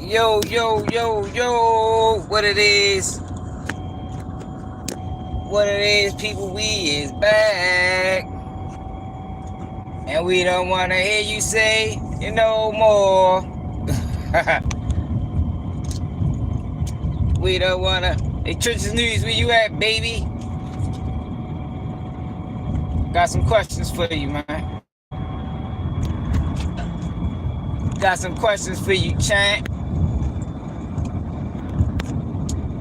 Yo, yo, yo, yo, what it is, people, we is back. And we don't want to hear you say no more. We don't want to. Hey, Trenches News, where you at, baby? Got some questions for you, man. Got some questions for you, champ.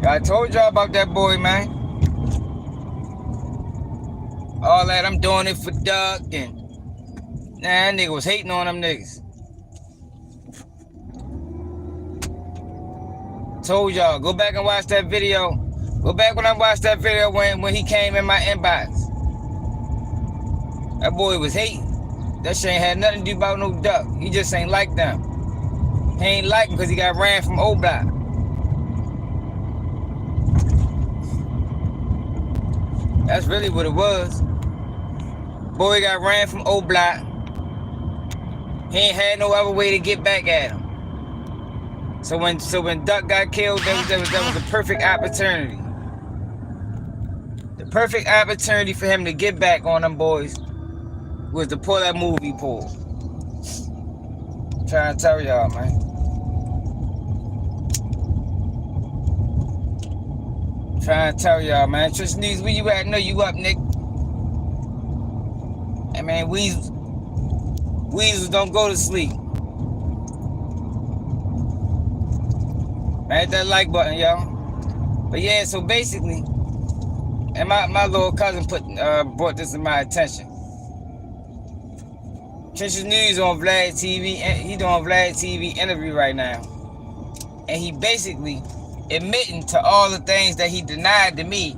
I told y'all about that boy, man. All that, I'm doing it for Duck, and that nigga was hating on them niggas. Told y'all, go back and watch that video. Go back when I watched that video when he came in my inbox. That boy was hating. That shit ain't had nothing to do about no Duck. He just ain't like them. He ain't like him because he got ran from O Block. That's really what it was. Boy got ran from O Block. He ain't had no other way to get back at him. So when Duck got killed, that was a perfect opportunity. The perfect opportunity for him to get back on them boys was to pull that movie pull. I'm trying to tell y'all, man. Trying to tell y'all, man. Trenches News, where you at? I know you up, Nick. Hey, man, weasels don't go to sleep. Man, hit that like button, y'all. But yeah, so basically, and my little cousin brought this to my attention. Trenches News on Vlad TV. He doing Vlad TV interview right now, and he basically admitting to all the things that he denied to me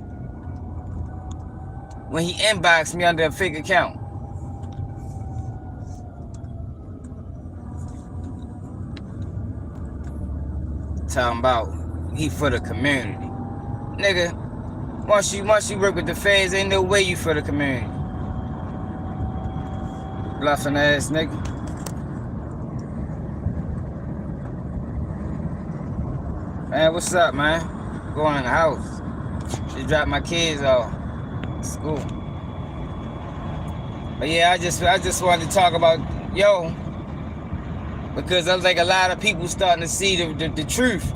when he inboxed me under a fake account. Talking about he for the community. Nigga, once you work with the feds, ain't no way you for the community. Bluffing ass nigga. Man, what's up, man? Going in the house. Just dropped my kids off at school. But yeah, I just wanted to talk about because I think a lot of people starting to see the truth.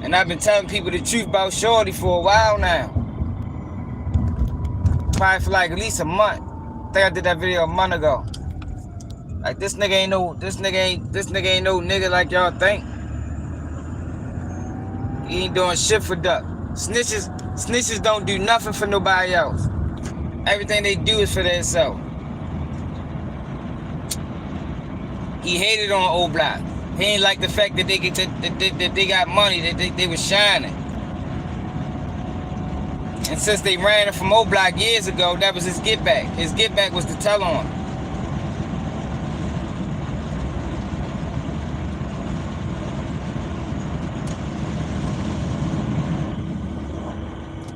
And I've been telling people the truth about Shorty for a while now. Probably for like at least a month. I think I did that video a month ago. Like this nigga ain't no nigga like y'all think. He ain't doing shit for Duck. Snitches don't do nothing for nobody else. Everything they do is for themselves. He hated on O Block. He ain't like the fact that they got money, that they was shining. And since they ran it from O Block years ago, that was his get back. His get back was to tell on him.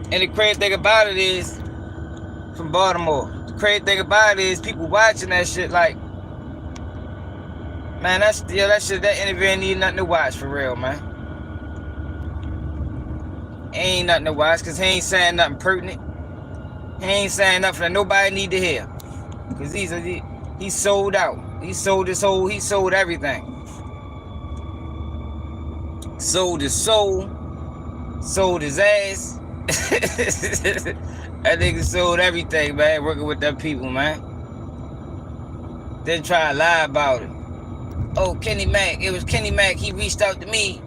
And the crazy thing about it is, from Baltimore, the crazy thing about it is people watching that shit like, man, that interview ain't need nothing to watch for real, man. Ain't nothing to watch because he ain't saying nothing pertinent. He ain't saying nothing that nobody need to hear. Because he sold out. He sold everything. Sold his soul. Sold his ass. That nigga sold everything, man, working with them people, man. Then try to lie about it. Oh, Kenny Mac, it was Kenny Mac, he reached out to me.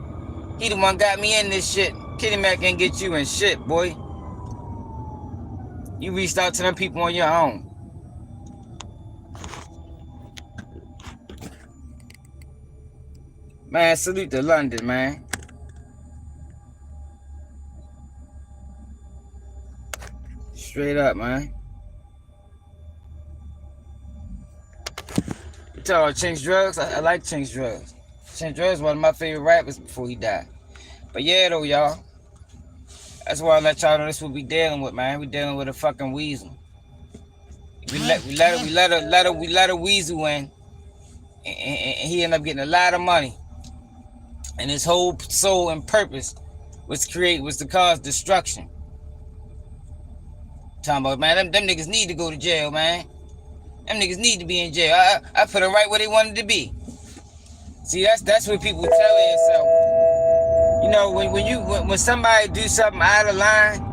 He the one got me in this shit. Kenny Mac ain't get you in shit, boy. You reached out to them people on your own. Man, salute to London, man. Straight up, man. You talk about Chinx Drugs? I like Chinx Drugs. Chinx Drugs is one of my favorite rappers before he died. But yeah, though, y'all. That's why I let y'all know this is what we dealing with, man. We dealing with a fucking weasel. We let a weasel in, and he ended up getting a lot of money. And his whole soul and purpose was to cause destruction. Talking about, man, them niggas need to go to jail, man. Them niggas need to be in jail. I put them right where they wanted to be. See, that's what people tell themselves. You know, when somebody do something out of line,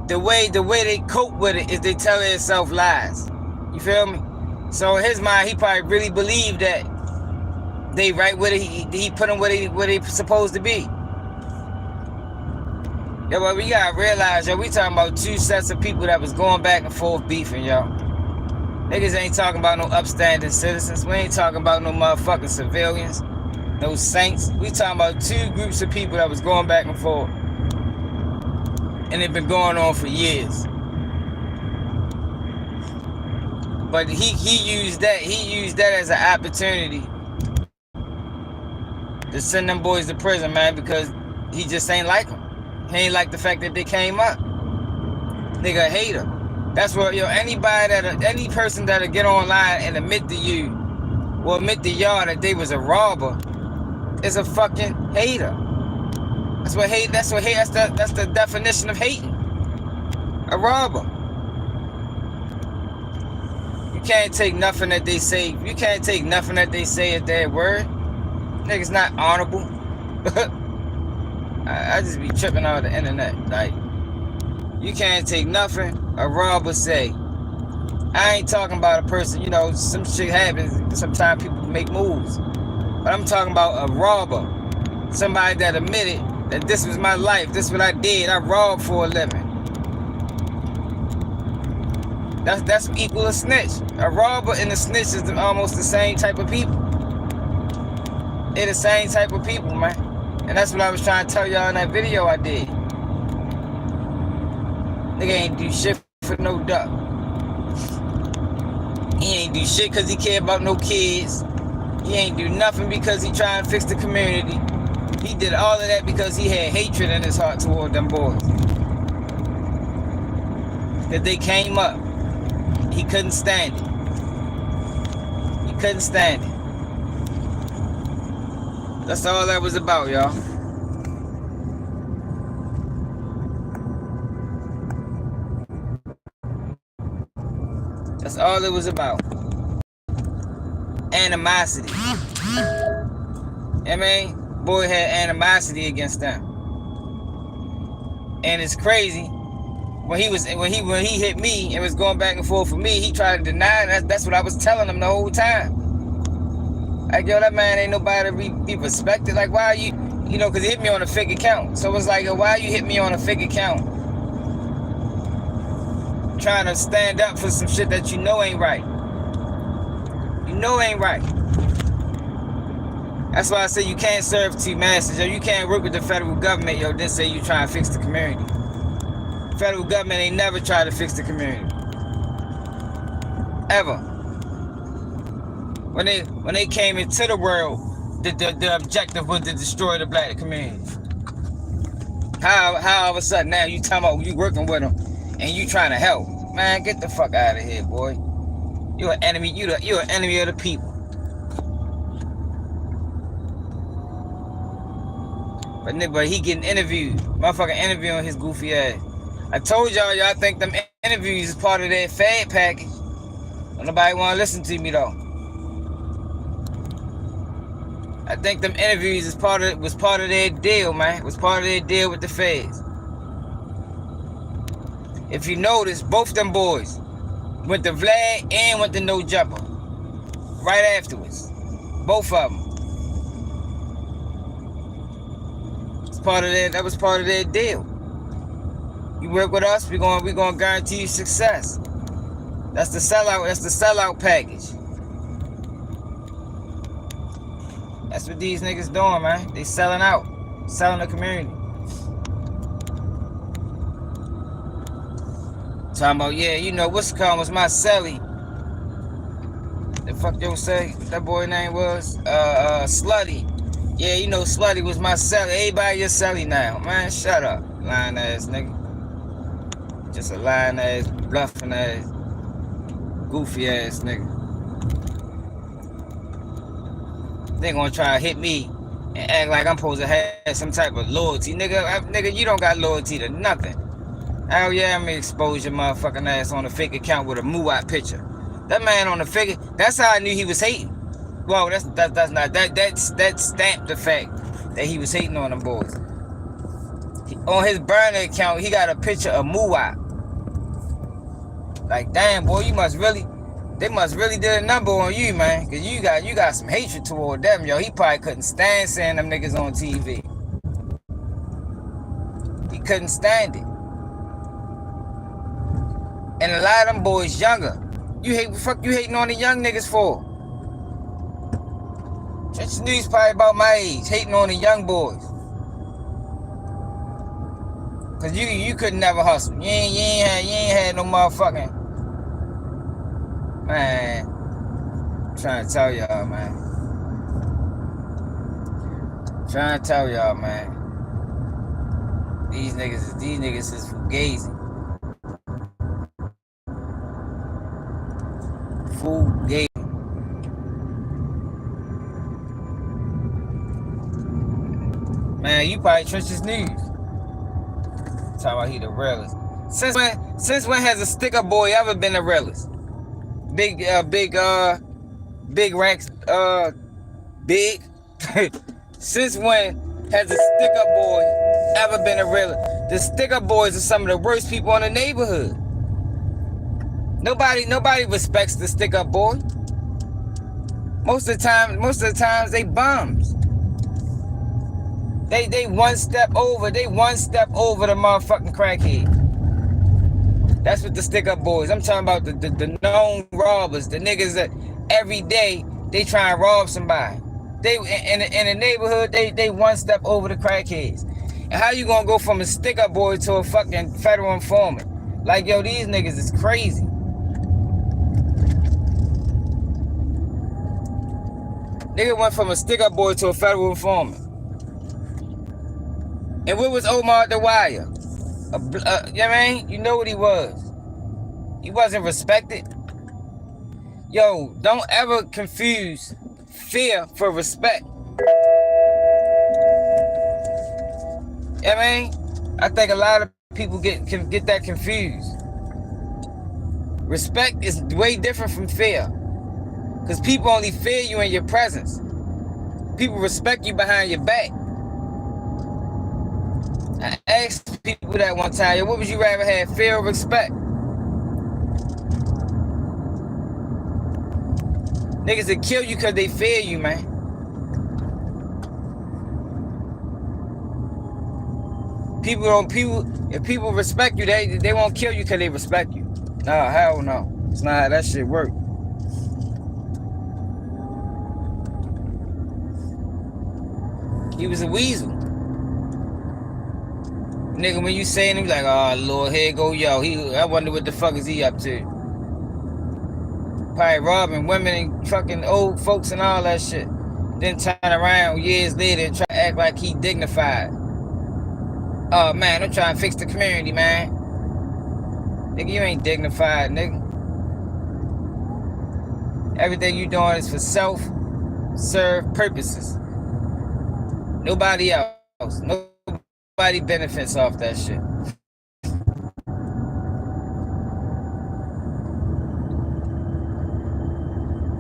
the way they cope with it is they tell themselves lies. You feel me? So in his mind, he probably really believed that they right where he put them where they supposed to be. Yeah, but we gotta realize, yo, we talking about two sets of people that was going back and forth beefing, yo. Niggas ain't talking about no upstanding citizens. We ain't talking about no motherfucking civilians, no saints. We talking about two groups of people that was going back and forth. And it been going on for years. But he used that as an opportunity to send them boys to prison, man, because he just ain't like them. He ain't like the fact that they came up. Nigga, a hater. That's what, yo, any person that'll get online and admit to you, or admit to y'all that they was a robber, is a fucking hater. That's the definition of hating. A robber. You can't take nothing that they say. You can't take nothing that they say at their word. Niggas not honorable. I just be tripping on the internet. Like, you can't take nothing a robber say. I ain't talking about a person, you know, some shit happens. Sometimes people make moves. But I'm talking about a robber. Somebody that admitted that this was my life. This is what I did. I robbed for a living. That's equal a snitch. A robber and a snitch is almost the same type of people. They're the same type of people, man. And that's what I was trying to tell y'all in that video I did. Nigga ain't do shit for no duck. He ain't do shit because he care about no kids. He ain't do nothing because he trying to fix the community. He did all of that because he had hatred in his heart toward them boys. That they came up. He couldn't stand it. He couldn't stand it. That's all that was about, y'all. That's all it was about. Animosity. I mean, boy had animosity against them. And it's crazy. When he hit me and was going back and forth for me, he tried to deny it. That's what I was telling him the whole time. Like, yo, that man ain't nobody to be respected. Like, why are you know, because he hit me on a fake account. So it's like, yo, why you hit me on a fake account? Trying to stand up for some shit that you know ain't right. You know ain't right. That's why I say you can't serve two masters. Yo, you can't work with the federal government, yo, then say you trying to fix the community. Federal government ain't never tried to fix the community. Ever. When they came into the world, the objective was to destroy the black community. How all of a sudden now you talking about you working with them and you trying to help? Man, get the fuck out of here, boy. You're an enemy. You're an enemy of the people. But he getting interviewed. Motherfucking interviewing his goofy ass. I told y'all think them interviews is part of their fad package. Nobody want to listen to me though. I think them interviews was part of their deal, man. It was part of their deal with the feds. If you notice, both them boys went to Vlad and went to No Jumper right afterwards. Both of them. That was part of their deal. You work with us, we gonna guarantee you success. That's the sellout package. That's what these niggas doing, man. They selling out. Selling the community. Talking about, yeah, you know, what's called was my celly. The fuck you say that boy name was? Slutty. Yeah, you know Slutty was my celly. Everybody your celly now. Man, shut up. Lying ass nigga. Just a lying ass, bluffing ass, goofy ass nigga. They gonna try to hit me and act like I'm supposed to have some type of loyalty. Nigga, you don't got loyalty to nothing. Hell yeah, I'm gonna expose your motherfucking ass on a fake account with a Muat picture. That man on the fake, that's how I knew he was hating. Well, that's not that stamped the fact that he was hating on them boys. On his burner account, he got a picture of Muat. Like, damn, boy, they must really did a number on you, man. Cause you got some hatred toward them, yo. He probably couldn't stand seeing them niggas on TV. He couldn't stand it. And a lot of them boys younger. Fuck you hating on the young niggas for? Trench News probably about my age, hating on the young boys. Cause you could never hustle. You ain't had no motherfucking. Man, I'm trying to tell y'all, man. These niggas is fugazi. Fugazi. Man, you probably Trench's News. Talking about he the realest. Since when has a sticker boy ever been the realest? Big ranks, big. Since when has a sticker boy ever been a realist? The sticker boys are some of the worst people in the neighborhood. Nobody respects the sticker boy. Most of the times they bums. They one step over the motherfucking crackhead. That's what the stick-up boys. I'm talking about the known robbers, the niggas that every day they try and rob somebody. They in the neighborhood, they one step over the crackheads. And how you gonna go from a stick-up boy to a fucking federal informant? Like, yo, these niggas is crazy. Nigga went from a stick-up boy to a federal informant. And what was Omar the Wire? You know what I mean? You know what he was. He wasn't respected. Yo, don't ever confuse fear for respect. You know what I mean? I think a lot of people get that confused. Respect is way different from fear. Because people only fear you in your presence. People respect you behind your back. I asked people that one time, yo, what would you rather have, fear or respect? Niggas that kill you because they fear you, man. If people respect you, they won't kill you because they respect you. No, hell no. It's not how that shit work. He was a weasel. Nigga, when you saying him, like, oh Lord, here go yo. I wonder what the fuck is he up to. Probably robbing women and fucking old folks and all that shit. Then turn around years later and try to act like he dignified. Oh man, I'm trying to fix the community, man. Nigga, you ain't dignified, nigga. Everything you doing is for self-serve purposes. Nobody else. Nobody benefits off that shit.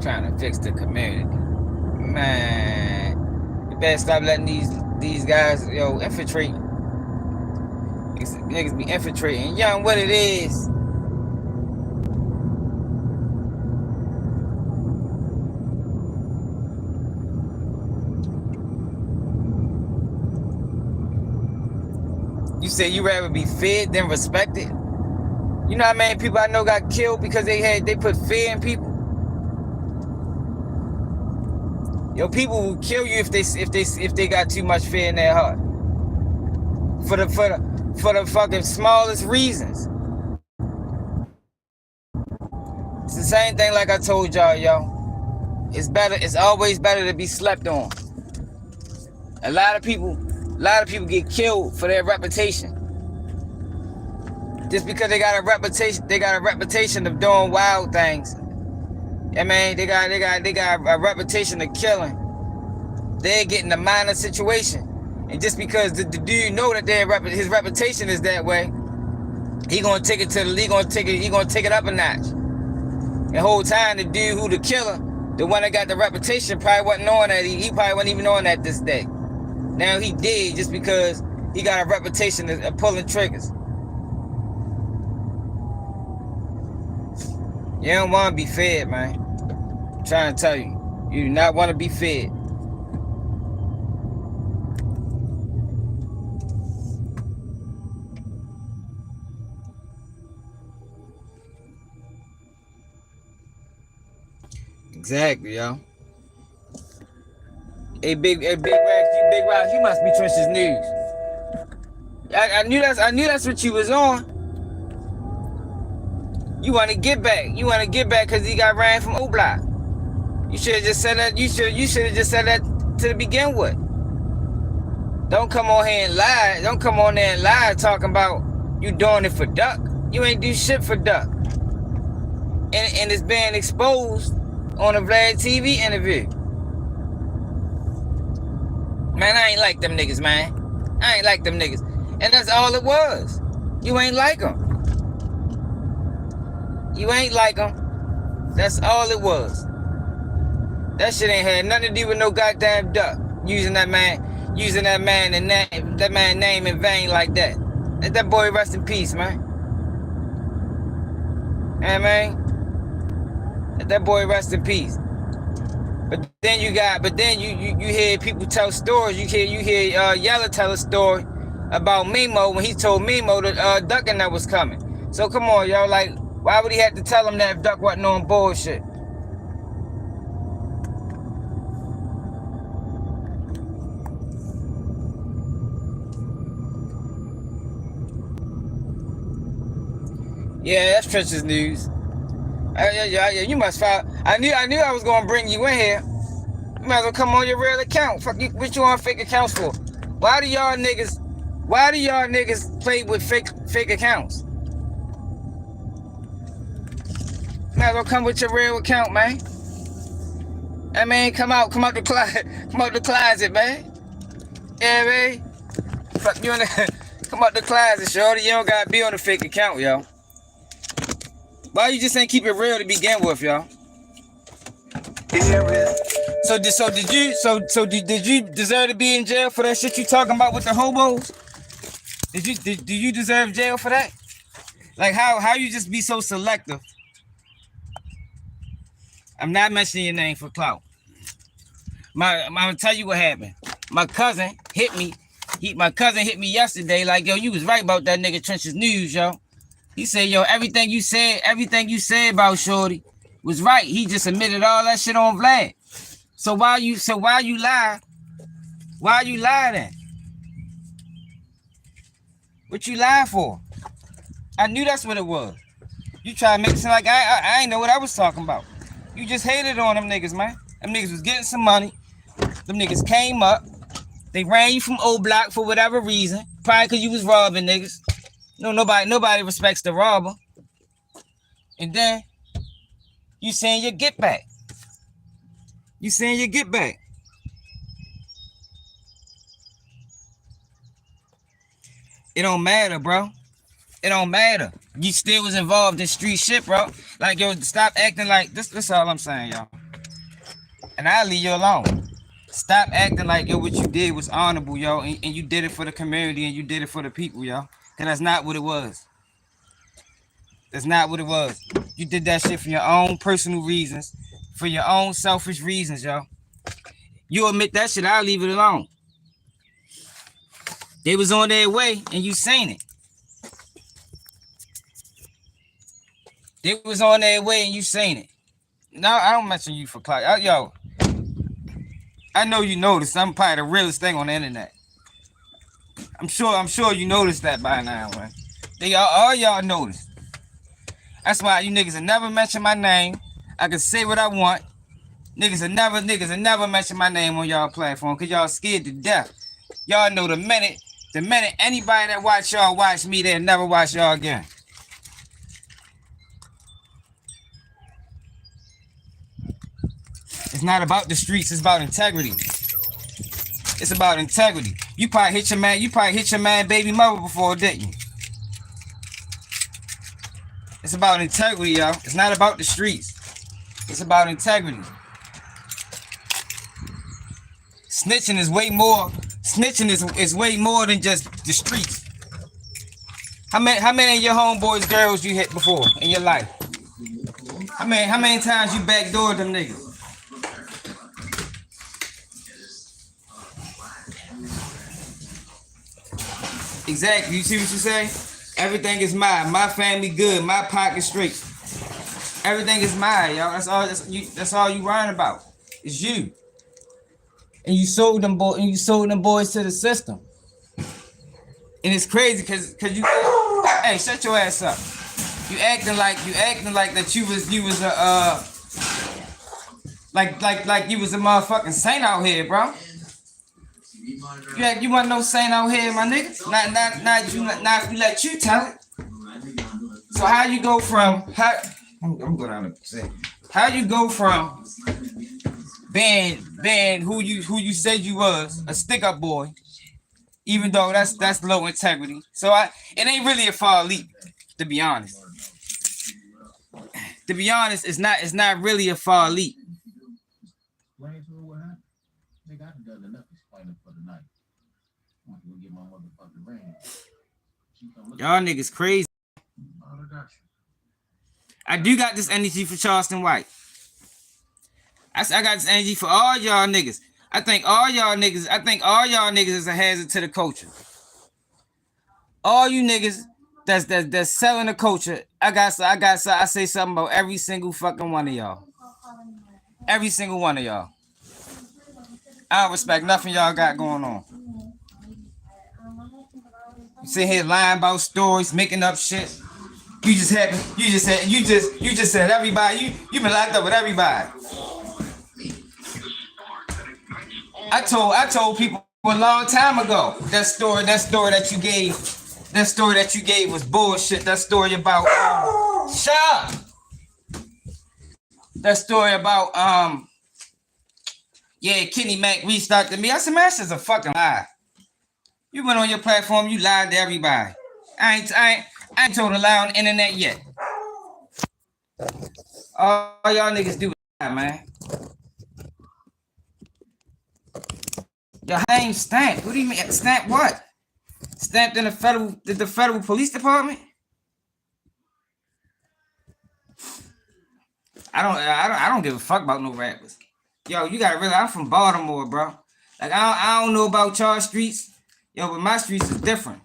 Trying to fix the community. Man, you better stop letting these guys, yo, infiltrate. Niggas be infiltrating. Young, what it is. You say you rather be feared than respected? You know how many people I know got killed because they put fear in people? Yo, people will kill you if they got too much fear in their heart. For the fucking smallest reasons. It's the same thing like I told y'all, yo. It's always better to be slept on. A lot of people get killed for their reputation. Just because they got a reputation of doing wild things. I mean, they got a reputation of killing. they're getting a minor situation. And just because the dude know that his reputation is that way, he gonna take it to the league, he gonna take it up a notch. The whole time, the dude who the killer, the one that got the reputation, probably wasn't knowing that. He probably wasn't even knowing that this day. Now he did, just because he got a reputation of pulling triggers. You don't want to be fed, man. I'm trying to tell you. You do not want to be fed. Exactly, yo. Hey, Big Rocks, you must be Trench's News. I knew that's what you was on. You want to get back. You want to get back because he got ran from O-Block. You should have just said that. You should have just said that to begin with. Don't come on here and lie. Don't come on there and lie talking about you doing it for Duck. You ain't do shit for Duck. And it's being exposed on a Vlad TV interview. Man, I ain't like them niggas, man. I ain't like them niggas. And that's all it was. You ain't like them. You ain't like them. That's all it was. That shit ain't had nothing to do with no goddamn Duck. Using that man and that man name in vain like that. Let that boy rest in peace, man. Yeah, man. Let that boy rest in peace. But then you hear people tell stories. You hear Yella tell a story about Mimo when he told Mimo that Duck and that was coming. So come on, y'all. Like, why would he have to tell him that if Duck wasn't on bullshit? Yeah, that's Trench's News. You must follow. I knew I was gonna bring you in here. You might as well come on your real account. Fuck you, what you on fake accounts for? Why do y'all niggas play with fake accounts? You might as well come with your real account, man. I mean, come out the closet, man. Yeah, man. Fuck you in the come out the closet, shorty. You don't gotta be on a fake account, yo. Why you just ain't keep it real to begin with, y'all? So did you deserve to be in jail for that shit you talking about with the hobos? Do you deserve jail for that? Like how you just be so selective? I'm not mentioning your name for clout. I'm gonna tell you what happened. My cousin hit me. My cousin hit me yesterday. Like, yo, you was right about that nigga Trench's News, yo. He said, yo, everything you said about Shorty was right. He just admitted all that shit on Vlad. So why you lie? Why you lie then? What you lie for? I knew that's what it was. You try to make it seem like I ain't know what I was talking about. You just hated on them niggas, man. Them niggas was getting some money. Them niggas came up. They ran you from O-Block for whatever reason. Probably because you was robbing niggas. No, nobody respects the robber. And then you saying you get back. You saying you get back. It don't matter, bro. It don't matter. You still was involved in street shit, bro. Like, yo, stop acting like this. That's all I'm saying, y'all. And I'll leave you alone. Stop acting like, yo, what you did was honorable, yo, and you did it for the community and you did it for the people, yo. Cause that's not what it was. That's not what it was. You did that shit for your own personal reasons, for your own selfish reasons, yo. You admit that shit, I'll leave it alone. They was on their way and you seen it. They was on their way and you seen it. No, I don't mention you for clout. Yo, I know you noticed I'm probably the realest thing on the internet. I'm sure you noticed that by now, man. All y'all noticed. That's why you niggas will never mention my name. I can say what I want. Niggas will never mention my name on y'all platform because y'all scared to death. Y'all know the minute anybody that watch y'all watch me, they'll never watch y'all again. It's not about the streets, it's about integrity. It's about integrity. You probably hit your man baby mother before, didn't you? It's about integrity, y'all. It's not about the streets. It's about integrity. Snitching is way more. Snitching is way more than just the streets. How many of your homeboys, girls you hit before in your life? How many times you backdoored them niggas? Exactly. You see what you say? Everything is mine. My family good. My pocket straight. Everything is mine, y'all. That's all you worrying about. It's you. And you sold them boys to the system. And it's crazy because you, hey, shut your ass up. You acting like that you was a like you was a motherfucking saint out here, bro. You want no saint out here, my nigga? Not if you let you tell it. So how you go from I'm going down to say how you go from being who you said you was, a stick up boy, even though that's low integrity. So it ain't really a far leap, to be honest. To be honest, it's not really a far leap. Y'all niggas crazy. I do got this energy for Charleston White. I got this energy for all y'all niggas. I think all y'all niggas is a hazard to the culture. All you niggas that's selling the culture. I say something about every single fucking one of y'all. Every single one of y'all. I don't respect nothing y'all got going on. You sit here lying about stories, making up shit. You just said everybody. You been locked up with everybody. I told people a long time ago that story that you gave was bullshit. That story about shut up. That story about Kenny Mac reached out to me. I said, man, that's just a fucking lie. You went on your platform, you lied to everybody. I ain't told a lie on the internet yet. All y'all niggas do that, man. Your name stamped. What do you mean? Stamped what? Stamped in the federal police department? I don't give a fuck about no rappers. Yo, you gotta realize I'm from Baltimore, bro. Like I don't know about y'all streets. Yo, but my streets is different.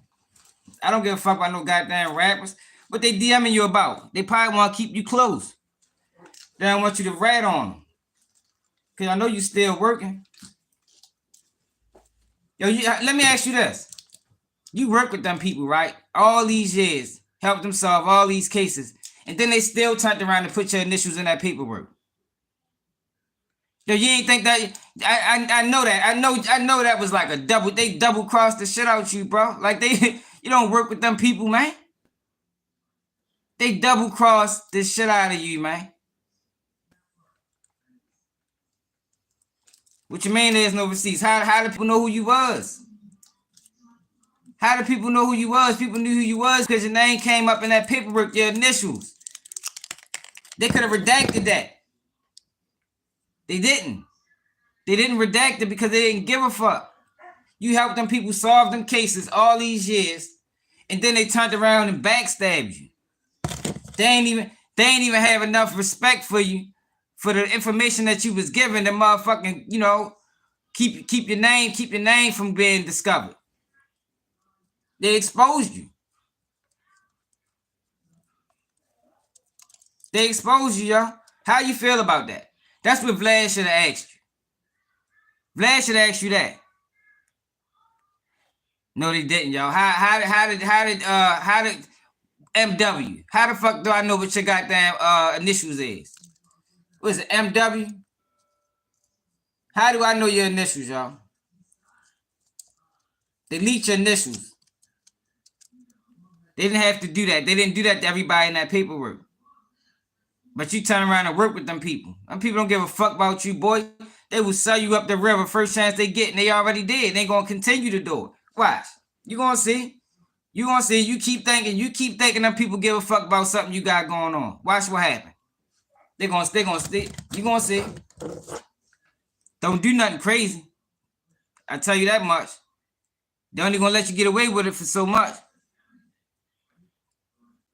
I don't give a fuck about no goddamn rappers. What they DMing you about? They probably want to keep you close. They don't want you to rat on them. Cause I know you still working. Yo, let me ask you this. You work with them people, right? All these years, helped them solve all these cases. And then they still turned around and put your initials in that paperwork. Yo, you ain't think that? I know that. I know that was like they double crossed the shit out you, bro. Like you don't work with them people, man. They double crossed the shit out of you, man. What you mean there's no receipts? How do people know who you was? How do people know who you was? People knew who you was because your name came up in that paperwork, your initials. They could have redacted that. They didn't. They didn't redact it because they didn't give a fuck. You helped them people solve them cases all these years, and then they turned around and backstabbed you. They ain't even have enough respect for you, for the information that you was given. The motherfucking, keep your name from being discovered. They exposed you. They exposed you, y'all. How you feel about that? That's what Vlad should have asked you. Vlad should have asked you that. No, they didn't, y'all. How did MW? How the fuck do I know what your goddamn initials is? What is it, MW? How do I know your initials, y'all? Delete your initials. They didn't have to do that. They didn't do that to everybody in that paperwork. But you turn around and work with them people. Them people don't give a fuck about you, boy. They will sell you up the river first chance they get, and they already did. They gonna continue to do it. Watch. You gonna see. You gonna see. You keep thinking them people give a fuck about something you got going on. Watch what happen. They gonna stay. You gonna see. Don't do nothing crazy. I tell you that much. They only gonna let you get away with it for so much.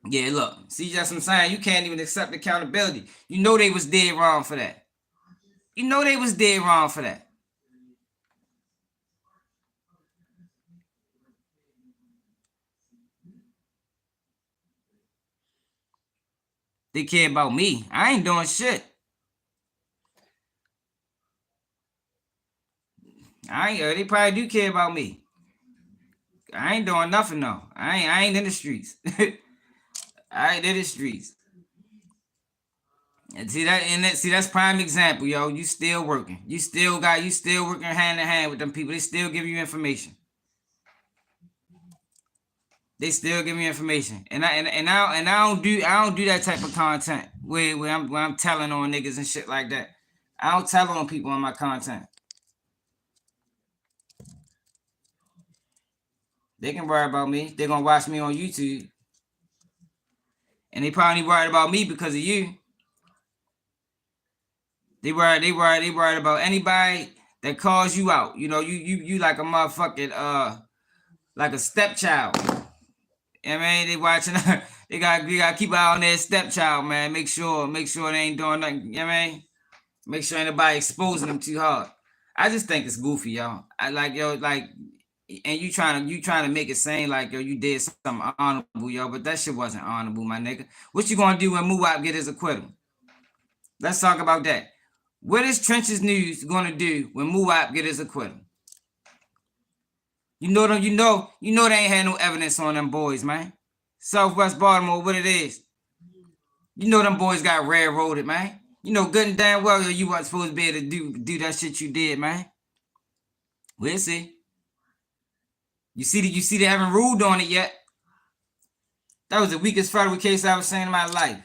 Yeah, look. See, that's what I'm saying. You can't even accept accountability. You know they was dead wrong for that. You know they was dead wrong for that. They care about me. I ain't doing shit. They probably do care about me. I ain't doing nothing though. I ain't in the streets. I ain't in the streets. And see that's prime example, yo. You still working. You still working hand in hand with them people. They still give you information. They still give me information, and I don't do that type of content where I'm telling on niggas and shit like that. I don't tell on people on my content. They can worry about me. They're gonna watch me on YouTube, and they probably worried about me because of you. They worried about anybody that calls you out. You know, you like a motherfucking like a stepchild. I mean, they watching. You gotta keep an eye on their stepchild, man. Make sure they ain't doing nothing. You know what I mean? Make sure ain't nobody exposing them too hard. I just think it's goofy, y'all. I like, yo, like, and you trying to make it seem like, yo, you did something honorable, yo, but that shit wasn't honorable, my nigga. What you gonna do when Muwap get his acquittal? Let's talk about that. What is Trenches News gonna do when Muwap get his acquittal? You know them, you know they ain't had no evidence on them boys, man. Southwest Baltimore, what it is. You know them boys got railroaded, man. You know good and damn well you wasn't supposed to be able to do that shit you did, man. We'll see. You see they haven't ruled on it yet. That was the weakest federal case I ever seen in my life.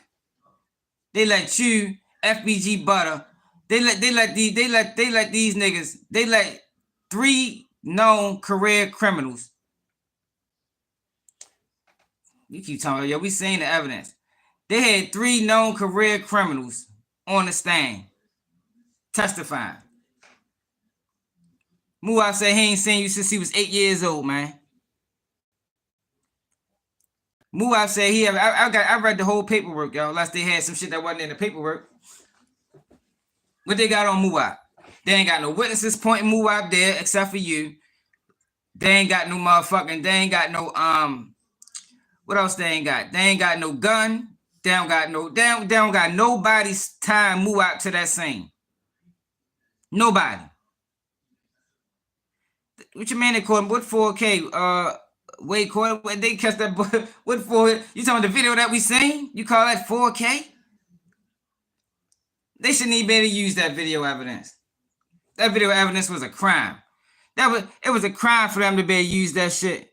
They let you, FBG Butter, they let these niggas, they let 3 known career criminals. You keep talking, yo, we seen the evidence. They had 3 known career criminals on the stand testifying. Muwap said he ain't seen you since he was 8 years old, man. Muwap said I read the whole paperwork, y'all, unless they had some shit that wasn't in the paperwork. What they got on Muwap? They ain't got no witnesses pointing Muwap there except for you. They ain't got no motherfucking, they ain't got no, what else they ain't got? They ain't got no gun. They don't got nobody's time Muwap to that scene. Nobody. What you mean they caught him? What 4K? Wait, caught him? They catch that boy. What 4? You talking the video that we seen? You call that 4K? They shouldn't even be able to use that video evidence. That video evidence was a crime. It was a crime for them to be able to use that shit.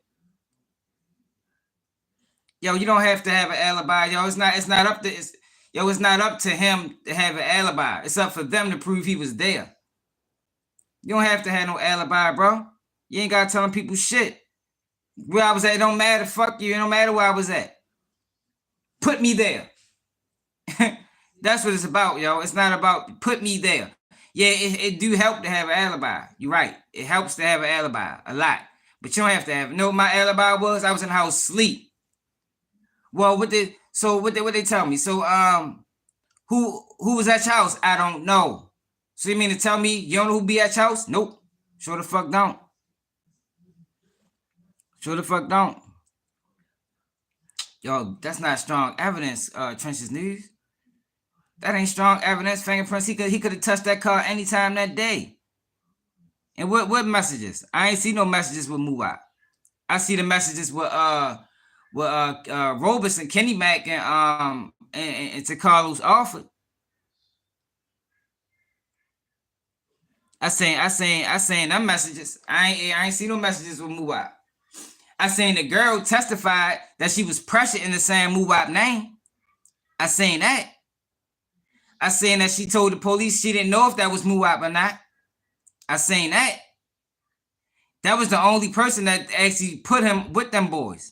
Yo, you don't have to have an alibi, yo. It's not up to him to have an alibi. It's up for them to prove he was there. You don't have to have no alibi, bro. You ain't gotta tell people shit. Where I was at, it don't matter. Fuck you. It don't matter where I was at. Put me there. That's what it's about, yo. It's not about put me there. Yeah, it do help to have an alibi. You're right. It helps to have an alibi a lot. But you don't have to have. You know what my alibi was? I was in the house sleep. Well, what they tell me? So who was at your house? I don't know. So you mean to tell me you don't know who be at your house? Nope. Sure the fuck don't. Sure the fuck don't. Yo, that's not strong evidence, Trenches News. That ain't strong evidence. Fingerprints. He could have touched that car anytime that day. And what messages? I ain't see no messages with Muwap. I see the messages with Robus and Kenny Mac and to Carlos Alford. I seen them messages. I ain't see no messages with Muwap. I seen the girl testified that she was pressured in the same Muwap name. I seen that. I seen that she told the police she didn't know if that was Muwap or not. I seen that. That was the only person that actually put him with them boys.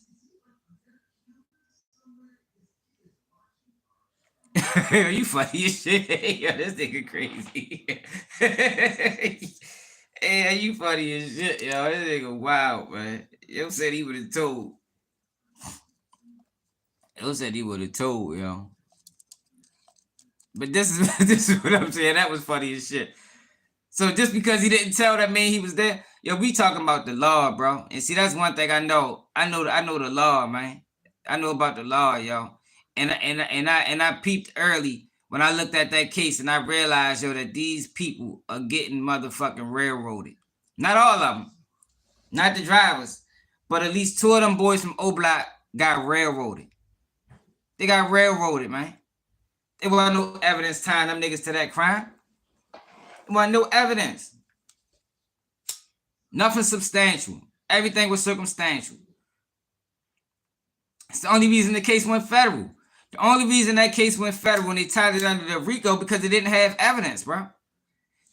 You funny as shit. Yo, this nigga crazy. Hey, you funny as shit, yo. This nigga wild, man. Yo said he would have told. Yo said he would have told, yo. But this is this is what I'm saying. That was funny as shit. So just because he didn't tell that man he was there, yo, we talking about the law, bro. And see, that's one thing I know. I know the law, man. I know about the law, yo. And I peeped early when I looked at that case and I realized, yo, that these people are getting motherfucking railroaded. Not all of them, not the drivers, but at least two of them boys from O Block got railroaded. They got railroaded, man. There wasn't no evidence tying them niggas to that crime. There wasn't no evidence. Nothing substantial. Everything was circumstantial. It's the only reason the case went federal. The only reason that case went federal when they tied it under the RICO because they didn't have evidence, bro.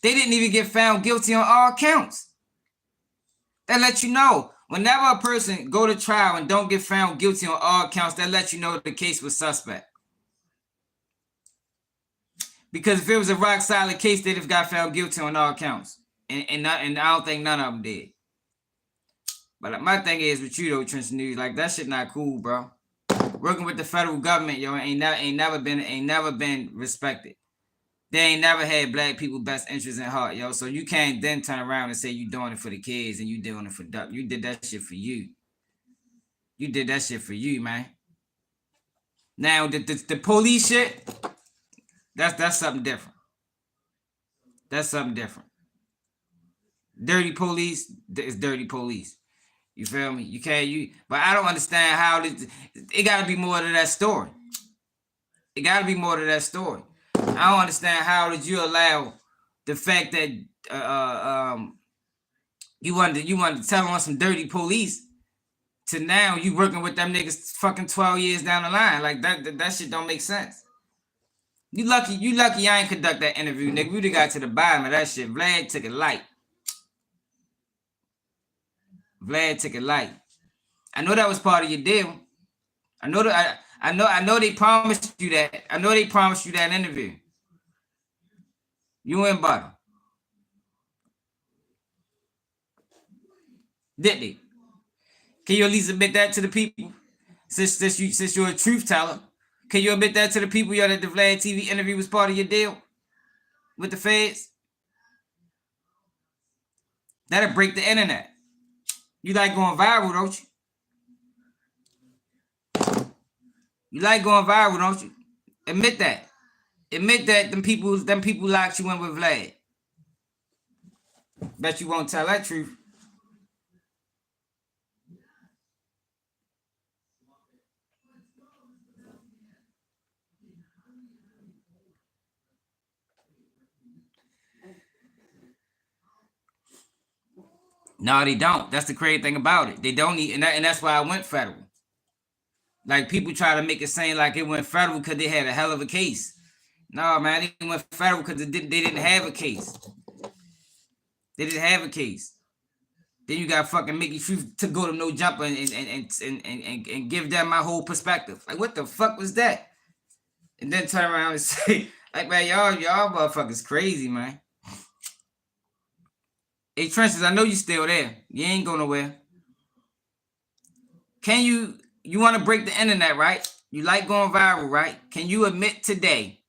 They didn't even get found guilty on all counts. That lets you know. Whenever a person go to trial and don't get found guilty on all counts, that lets you know the case was suspect. Because if it was a rock solid case, they'd have got found guilty on all counts. And I don't think none of them did. But my thing is with you though, Trench News, like that shit not cool, bro. Working with the federal government, yo, ain't never been respected. They ain't never had black people best interests in heart, yo. So you can't then turn around and say you doing it for the kids and you doing it for Duck. You did that shit for you. You did that shit for you, man. Now the police shit, that's something different. That's something different. Dirty police is dirty police. You feel me? You can't but I don't understand how it gotta be more to that story. It gotta be more to that story. I don't understand how did you allow the fact that you wanted to tell on some dirty police to now you working with them niggas fucking 12 years down the line. Like that shit don't make sense. You lucky I ain't conduct that interview, nigga. We would've got to the bottom of that shit. Vlad took it light. Vlad took it light. I know that was part of your deal. I know they promised you that. I know they promised you that interview. You and Butter. Did they? Can you at least admit that to the people? Since you're a truth teller, can you admit that to the people, yo, that the Vlad TV interview was part of your deal with the feds? That'll break the internet. You like going viral, don't you? You like going viral, don't you? Admit that. Admit that them people locked you in with Vlad. Bet you won't tell that truth. No, they don't. That's the crazy thing about it. They don't need, and that's why I went federal. Like people try to make it seem like it went federal because they had a hell of a case. No, man, they went federal because they didn't have a case. They didn't have a case. Then you got fucking Mickey Truth to go to No Jumper and give them my whole perspective. Like, what the fuck was that? And then turn around and say, like, man, y'all motherfuckers crazy, man. Hey, Trenches, I know you still there. You ain't going nowhere. Can you want to break the internet, right? You like going viral, right? Can you admit today,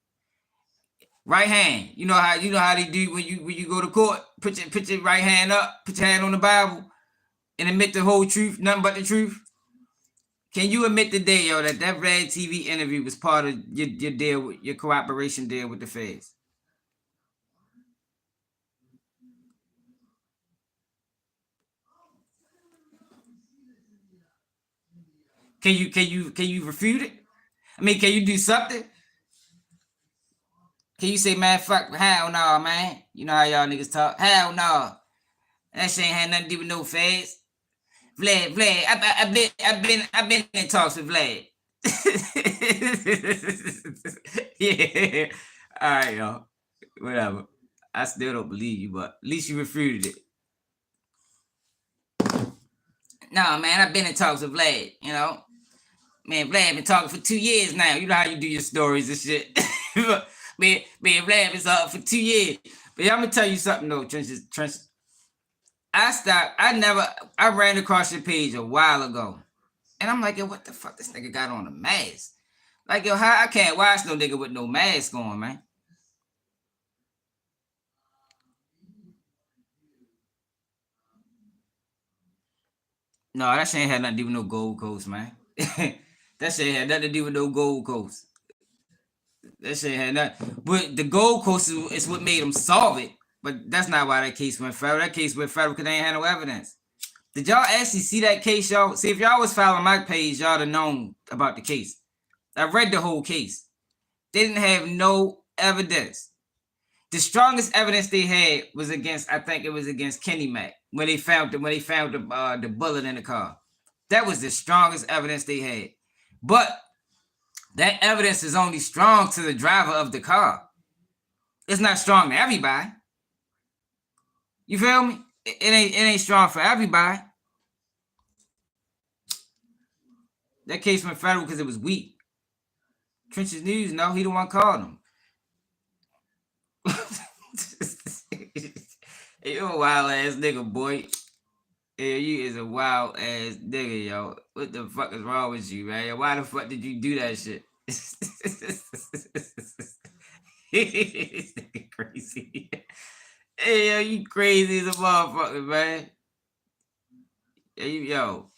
right hand, you know how they do when you go to court, put your right hand up, put your hand on the Bible, and admit the whole truth, nothing but the truth? Can you admit today, yo, that Vlad TV interview was part of your deal, your cooperation deal with the feds? Can you refute it? I mean, can you do something? Can you say, man, fuck, hell no, man? You know how y'all niggas talk. Hell no. That shit ain't had nothing to do with no feds. Vlad, I've been in talks with Vlad. Yeah. All right, y'all. Whatever. I still don't believe you, but at least you refuted it. No, man, I've been in talks with Vlad, you know. Man, Vlad been talking for 2 years now. You know how you do your stories and shit. man, Vlad been talking for 2 years. But I'm gonna tell you something though, Trenches. I ran across your page a while ago. And I'm like, yo, what the fuck this nigga got on a mask? Like, yo, how I can't watch no nigga with no mask on, man. No, that shit ain't had nothing to do with no Gold Coast, man. That shit had nothing to do with no Gold Coast. That shit had nothing. But the Gold Coast is what made them solve it. But that's not why that case went federal. That case went federal because they ain't had no evidence. Did y'all actually see that case, y'all? See, if y'all was following my page, y'all would have known about the case. I read the whole case. They didn't have no evidence. The strongest evidence they had was against, I think it was against Kenny Mac when they found the bullet in the car. That was the strongest evidence they had. But that evidence is only strong to the driver of the car. It's not strong to everybody. You feel me? It ain't strong for everybody. That case went federal because it was weak. Trenches News, no, he the one called him. Hey, you a wild ass nigga, boy. Yeah, you is a wild ass nigga, yo. What the fuck is wrong with you, man? Why the fuck did you do that shit? This nigga crazy. Hey, yo, you crazy as a motherfucker, man. Yo.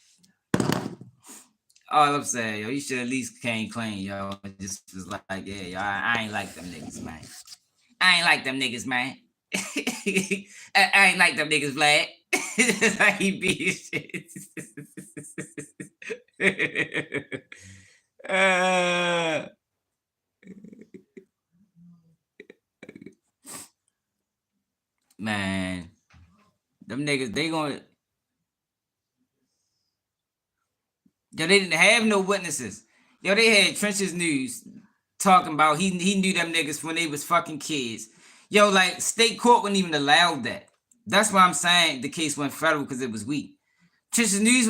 All I'm saying, yo, you should at least came clean, yo. Just was like, yeah, yo, I ain't like them niggas, man. I ain't like them niggas, man. I ain't like them niggas, Vlad. That's how he be shit. Man, them niggas, they gonna. Yo, they didn't have no witnesses. Yo, they had Trenches News talking about he knew them niggas when they was fucking kids. Yo, like state court wouldn't even allow that. That's why I'm saying the case went federal because it was weak. Trenches News,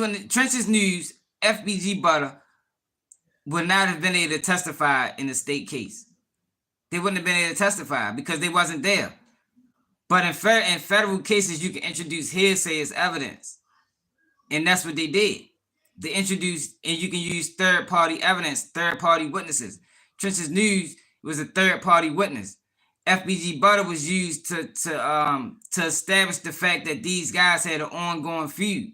FBG Butter would not have been able to testify in the state case. They wouldn't have been able to testify because they wasn't there. But in federal cases, you can introduce hearsay as evidence. And that's what they did. They introduced, and you can use third-party evidence, third-party witnesses. Trenches News was a third-party witness. FBG Butter was used to establish the fact that these guys had an ongoing feud.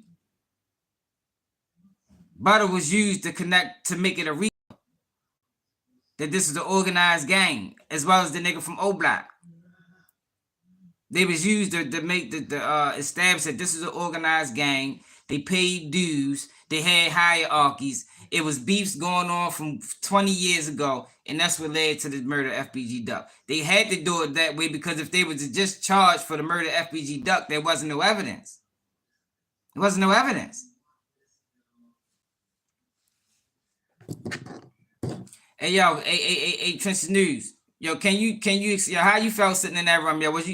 Butter was used to connect to make it a real that this is an organized gang, as well as the nigga from O Block. They was used to make the establish that this is an organized gang. They paid dues. They had hierarchies. It was beefs going on from 20 years ago, and that's what led to the murder of FBG Duck. They had to do it that way because if they were to just charge for the murder of FBG Duck, there wasn't no evidence. There wasn't no evidence. Hey yo, hey, Trenches News. Yo, can you yo, how you felt sitting in that room? Yo, was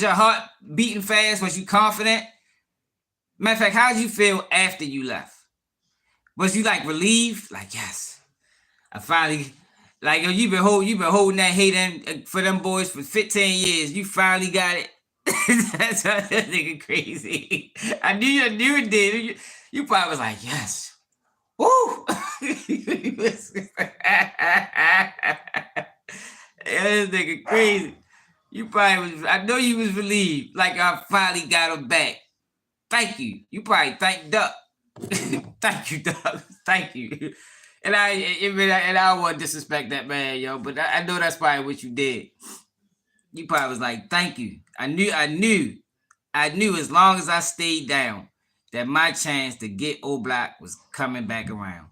your heart beating fast? Was you confident? Matter of fact, how did you feel after you left? Was you like relieved? Like, yes, I finally, like, yo, you been holding that hate for them boys for 15 years. You finally got it. That's that nigga crazy. I knew it did. You probably was like, yes. Woo! This nigga crazy. You probably was. I know you was relieved. Like I finally got him back. Thank you. You probably thank Duck. Thank you, Duck. Thank you. And I don't want to disrespect that man, yo. But I know that's probably what you did. You probably was like, thank you. I knew as long as I stayed down that my chance to get O Block was coming back around.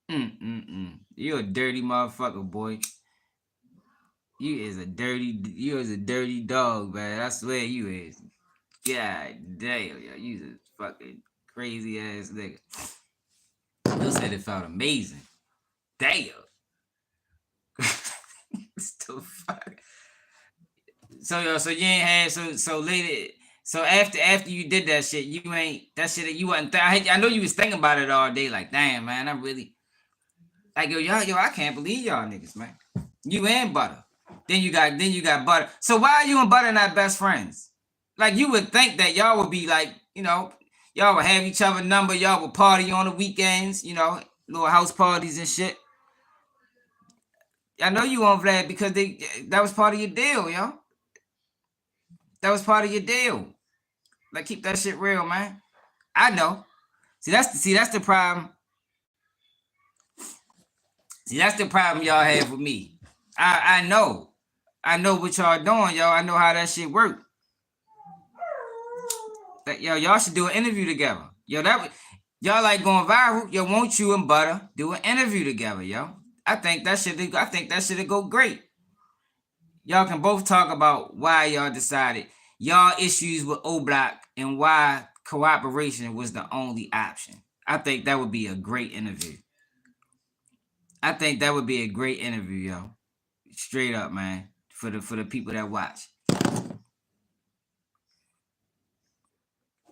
You a dirty motherfucker, boy. You is a dirty dog, man. I swear you is. God damn, yo. You a fucking crazy ass nigga. You said it felt amazing. Damn. What the fuck? So you ain't had so later. So after you did that shit, you ain't that shit that you wasn't. I know you was thinking about it all day. Like, damn, man, I'm really like yo, I can't believe y'all niggas, man. You and Butter. Then you got Butter. So why are you and Butter not best friends? Like you would think that y'all would be like, y'all would have each other number. Y'all would party on the weekends. Little house parties and shit. I know you on Vlad because that was part of your deal, yo. That was part of your deal. Like keep that shit real, man. I know. See that's the problem. See that's the problem y'all have with me. I know. I know what y'all doing, yo. I know how that shit work. That y'all should do an interview together. Yo, y'all like going viral. Yo, won't you and Butter do an interview together, yo? I think that should go great. Y'all can both talk about why y'all decided y'all issues with O Block and why cooperation was the only option. I think that would be a great interview. Yo. Straight up, man. For the people that watch.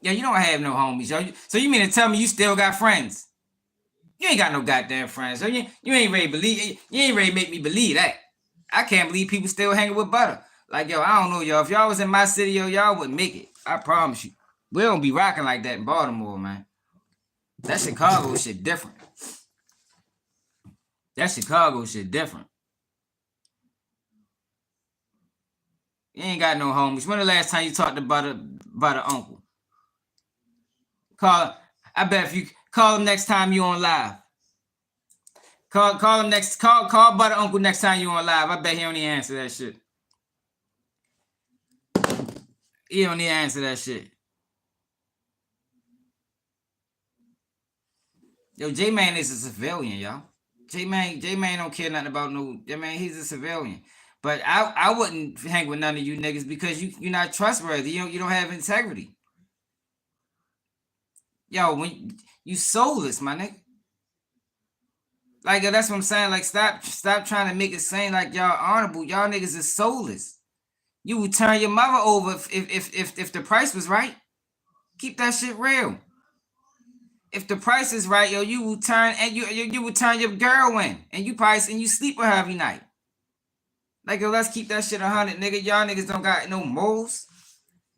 Yeah, you don't have no homies, yo. So you mean to tell me you still got friends? You ain't got no goddamn friends. So you ain't ready to believe. You ain't ready to make me believe that. I can't believe people still hanging with Butter. Like, yo, I don't know, y'all. If y'all was in my city, yo, y'all wouldn't make it. I promise you. We don't be rocking like that in Baltimore, man. That Chicago shit different. You ain't got no homies. When the last time you talked about an uncle? I bet if you call him next time you on live. Call him next. Call Butter Uncle next time you on live. I bet he don't even answer that shit. He don't even answer that shit. Yo, J-Man is a civilian, y'all. J-Man don't care nothing about no. J-Man, he's a civilian. But I wouldn't hang with none of you niggas because you're not trustworthy. You don't have integrity. Yo, when you soulless, my nigga. Like that's what I'm saying. Like stop trying to make it seem like y'all honorable. Y'all niggas is soulless. You would turn your mother over if the price was right. Keep that shit real. If the price is right, yo, you will turn and you would turn your girl in, and you sleep with her every night. Like, yo, let's keep that shit 100, nigga. Y'all niggas don't got no morals.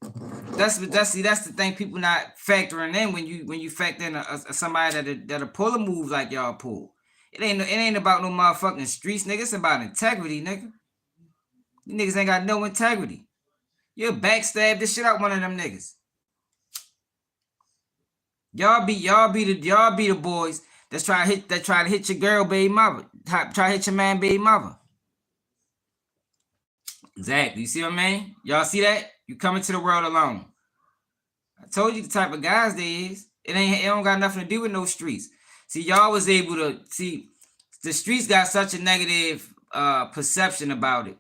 That's the thing people not factoring in when you factor in somebody that'll pull a move like y'all pull. It ain't about no motherfucking streets, nigga. It's about integrity, nigga. You niggas ain't got no integrity. You'll backstab the shit out one of them niggas. Y'all be the boys that try to hit your girl baby mother. Try to hit your man baby mother. Exactly. You see what I mean? Y'all see that? You coming to the world alone. I told you the type of guys they is. It don't got nothing to do with no streets. See, y'all was able to see the streets got such a negative perception about it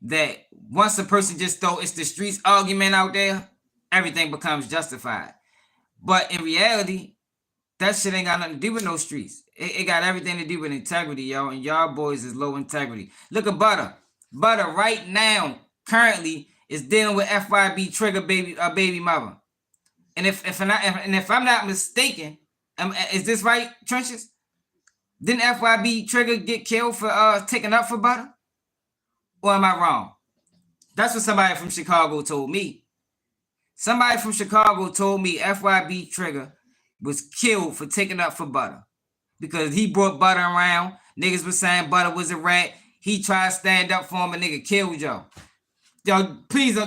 that once a person just throw it's the streets argument out there, everything becomes justified. But in reality, that shit ain't got nothing to do with no streets. It got everything to do with integrity, yo. And y'all boys is low integrity. Look at Butter. Butter right now, currently, is dealing with FYB Trigger baby mother. And if I'm not mistaken, is this right, Trenches? Didn't FYB Trigger get killed for taking up for Butter? Or am I wrong? That's what somebody from Chicago told me. Somebody from Chicago told me FYB Trigger was killed for taking up for Butter. Because he brought Butter around. Niggas was saying Butter was a rat. He tried to stand up for him, and nigga killed y'all. Yo, please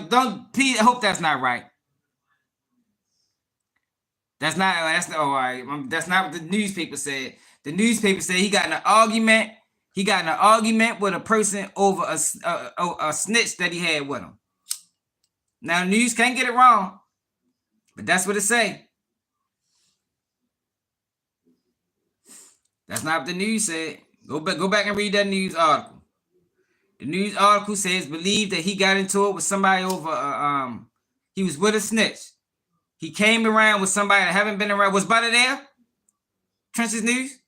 please, I hope that's not right. That's not all right. That's not what the newspaper said. The newspaper said he got in an argument. He got in an argument with a person over a snitch that he had with him. Now the news can't get it wrong, but that's what it say. That's not what the news said. Go back and read that news article. The news article says believed that he got into it with somebody over he was with a snitch. He came around with somebody that haven't been around. Was Butter there? Trench's News?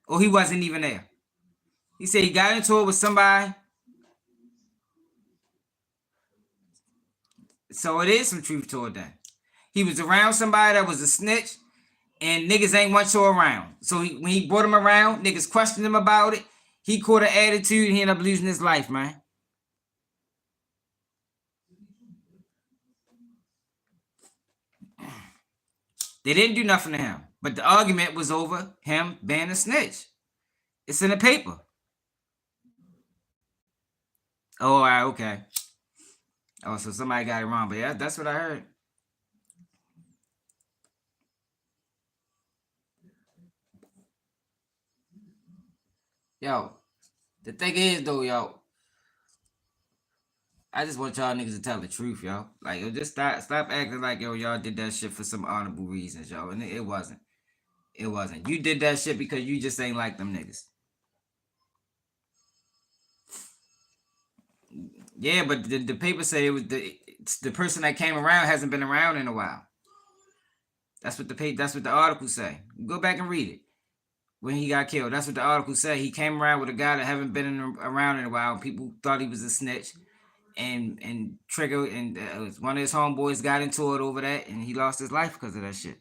Or he wasn't even there? He said he got into it with somebody. So it is some truth to it then. He was around somebody that was a snitch, and niggas ain't want you around. So when he brought him around, niggas questioned him about it. He caught an attitude, and he ended up losing his life, man. They didn't do nothing to him. But the argument was over him being a snitch. It's in the paper. Oh, all right, okay. Oh, so somebody got it wrong. But yeah, that's what I heard. Yo, the thing is though, yo, I just want y'all niggas to tell the truth, yo. Like, yo, just stop acting like yo, y'all did that shit for some honorable reasons, yo. And it wasn't. It wasn't. You did that shit because you just ain't like them niggas. Yeah, but the paper said it was the person that came around hasn't been around in a while. That's what the article say. Go back and read it. When he got killed, that's what the article said. He came around with a guy that haven't been around in a while. People thought he was a snitch, and Trigger and one of his homeboys got into it over that, and he lost his life because of that shit.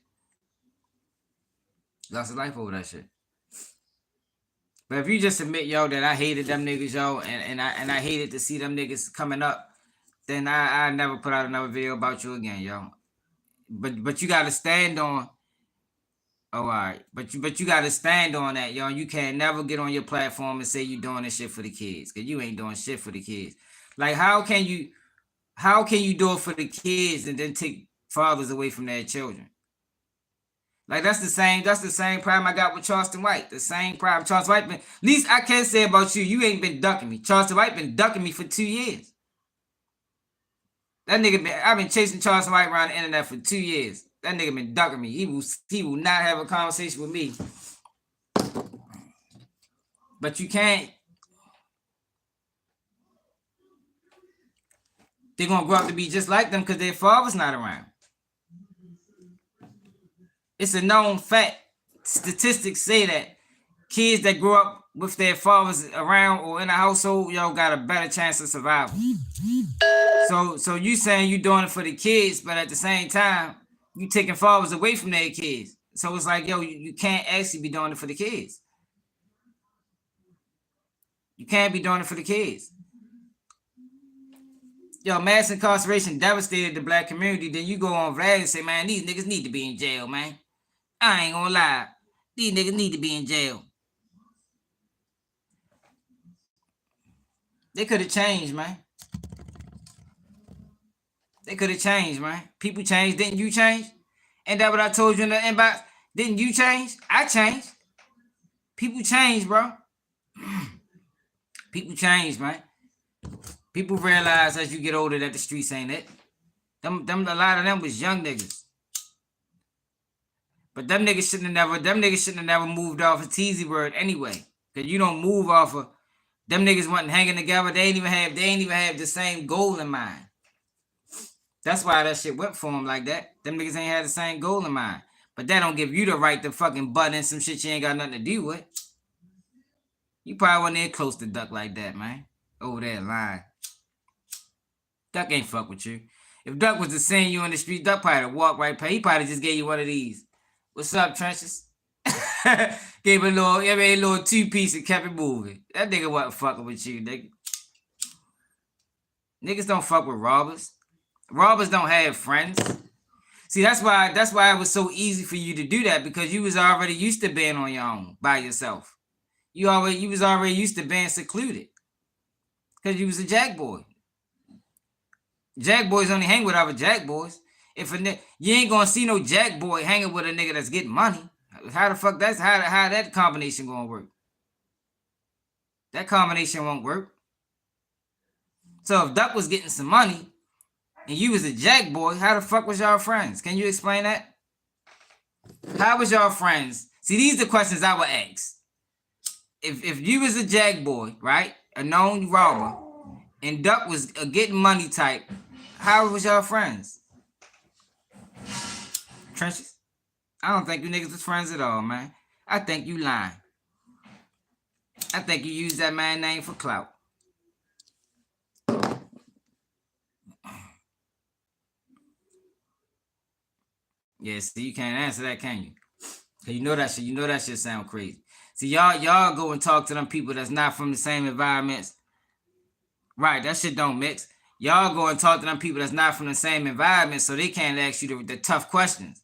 Lost his life over that shit. But if you just admit, yo, that I hated them niggas, yo, and I hated to see them niggas coming up, then I never put out another video about you again, yo. But you gotta stand on. Oh, all right, but you gotta stand on that, yo. You can't never get on your platform and say you doing this shit for the kids, cause you ain't doing shit for the kids. Like, how can you do it for the kids and then take fathers away from their children? Like, that's the same problem I got with Charleston White. The same problem. Charleston White been, at least I can say about you, you ain't been ducking me. Charleston White been ducking me for 2 years. That nigga I've been chasing Charleston White around the internet for 2 years. That nigga been ducking me. He will not have a conversation with me. But you can't. They're gonna grow up to be just like them because their father's not around. It's a known fact. Statistics say that kids that grow up with their fathers around or in a household, yo, got a better chance of survival. So you saying you doing it for the kids, but at the same time, you taking fathers away from their kids. So it's like, yo, you can't actually be doing it for the kids. You can't be doing it for the kids. Yo, mass incarceration devastated the black community. Then you go on Vlad and say, man, these niggas need to be in jail, man. I ain't gonna lie. These niggas need to be in jail. They could have changed, man. They could have changed, man. People changed. Didn't you change? Ain't that what I told you in the inbox? Didn't you change? I changed. People change, bro. People change, man. People realize as you get older that the streets ain't it. A lot of them was young niggas. But them niggas shouldn't have never moved off of Teasy Word anyway. Cause you don't move off of them niggas wasn't hanging together. They ain't even have the same goal in mind. That's why that shit went for them like that. Them niggas ain't had the same goal in mind. But that don't give you the right to fucking butt in some shit you ain't got nothing to do with. You probably wasn't there close to Duck like that, man. Over there lying. Duck ain't fuck with you. If Duck was to send you on the street, Duck probably walk right past. He probably just gave you one of these. What's up, Trenches? Gave a little 2-piece and kept it moving. That nigga wasn't fucking with you, nigga. Niggas don't fuck with robbers. Robbers don't have friends. See, that's why it was so easy for you to do that, because you was already used to being on your own by yourself. You was already used to being secluded. Because you was a jack boy. Jack boys only hang with other jack boys. You ain't gonna see no jack boy hanging with a nigga that's getting money. How the fuck how that combination gonna work? That combination won't work. So if Duck was getting some money and you was a jack boy, how the fuck was y'all friends? Can you explain that? How was y'all friends? See, these are the questions I would ask. If you was a jack boy, right, a known robber, and Duck was a getting money type, how was y'all friends? Trenches? I don't think you niggas was friends at all, man. I think you lying. I think you used that man name for clout. Yeah, see, you can't answer that, can you? Cause you know that shit. You know that shit sound crazy. See, y'all go and talk to them people that's not from the same environments. Right, that shit don't mix. Y'all go and talk to them people that's not from the same environment, so they can't ask you the tough questions.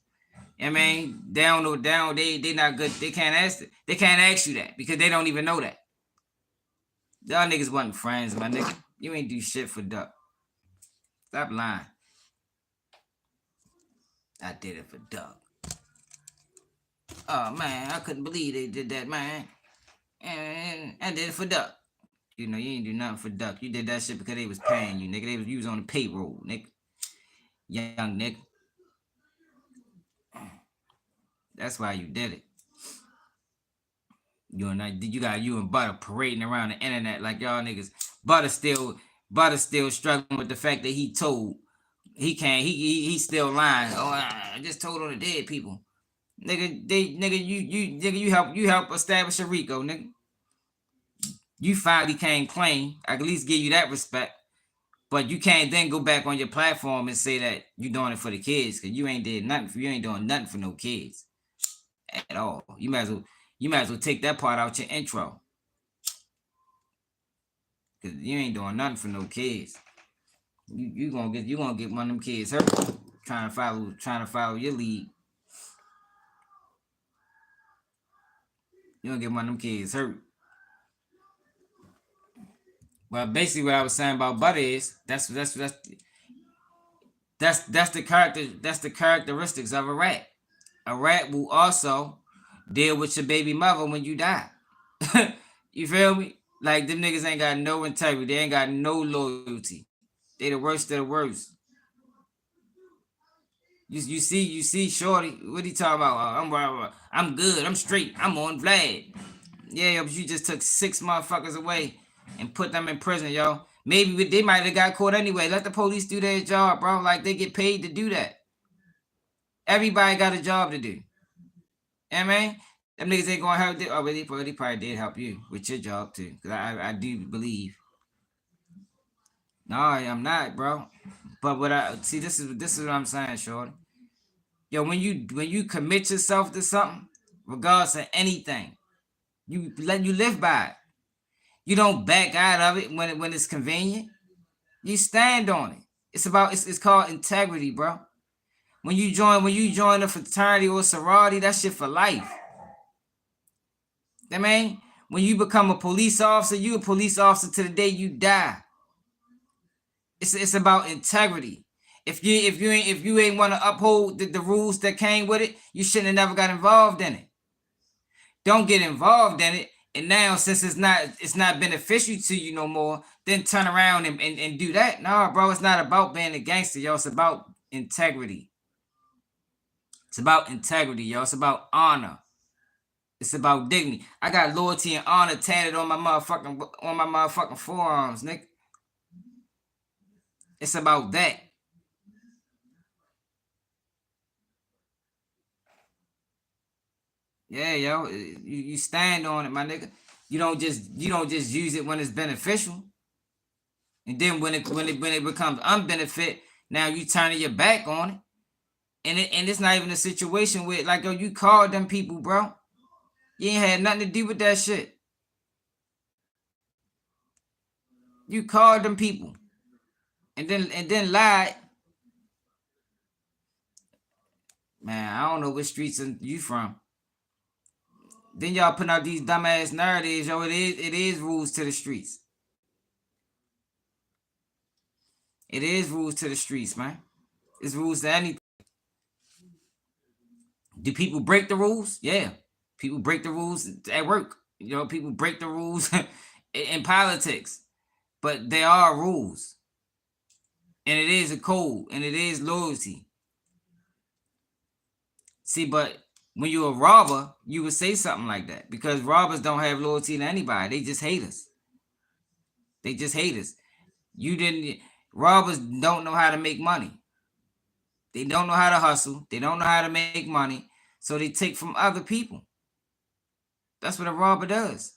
I mean, they don't know. They not good. They can't ask it. They can't ask you that because they don't even know that. Y'all niggas wasn't friends, my nigga. You ain't do shit for Duck. Stop lying. I did it for Duck. Oh man, I couldn't believe they did that, man. And I did it for Duck. You know, you ain't do nothing for Duck. You did that shit because they was paying you, nigga. You was on the payroll, nigga. Young nigga. That's why you did it. You and Butter parading around the internet like y'all niggas. Butter still struggling with the fact that he told. He still lying. Oh, I just told on the dead people. You help establish a RICO, nigga. You finally came clean. I can at least give you that respect. But you can't then go back on your platform and say that you doing it for the kids, because you ain't did nothing. You ain't doing nothing for no kids at all. You might as well take that part out your intro, because you ain't doing nothing for no kids. You gonna get one of them kids hurt trying to follow your lead. You gonna get one of them kids hurt. Well, basically what I was saying about Butter is that's the characteristics of a rat. A rat will also deal with your baby mother when you die. You feel me? Like them niggas ain't got no integrity. They ain't got no loyalty. They the worst of the worst. You see, Shorty. What he talking about? I'm good. I'm straight. I'm on Vlad. Yeah, but you just took 6 motherfuckers away and put them in prison, yo. Maybe they might have got caught anyway. Let the police do their job, bro. Like they get paid to do that. Everybody got a job to do. You know what I mean? Them niggas ain't gonna help. Oh, they probably did help you with your job too. Cause I do believe. No, I'm not, bro. But what I see, this is what I'm saying, shorty. Yo, when you commit yourself to something, regardless of anything, you live by it. You don't back out of it when it's convenient. You stand on it. It's called integrity, bro. When you join a fraternity or a sorority, that shit for life. I mean, when you become a police officer, you a police officer to the day you die. It's about integrity. If you ain't want to uphold the rules that came with it, you shouldn't have never got involved in it. Don't get involved in it, and now since it's not beneficial to you no more, then turn around and do that. No, bro, it's not about being a gangster, yo. It's about integrity. It's about integrity, yo. It's about honor. It's about dignity. I got loyalty and honor tatted on my motherfucking forearms, nigga. It's about that. Yeah, yo, you stand on it, my nigga. You don't just use it when it's beneficial, and then when it becomes unbenefit, now you turning your back on it, and it's not even a situation where like, yo, you called them people, bro. You ain't had nothing to do with that shit. You called them people, and then lied. Man, I don't know what streets you from. Then y'all putting out these dumbass narratives, yo. It is rules to the streets. It is rules to the streets, man. It's rules to anything. Do people break the rules? Yeah. People break the rules at work. You know, people break the rules in politics. But there are rules. And it is a code. And it is loyalty. See, but when you're a robber, you would say something like that. Because robbers don't have loyalty to anybody. They just hate us. They just hate us. Robbers don't know how to make money. They don't know how to hustle. They don't know how to make money. So they take from other people. That's what a robber does.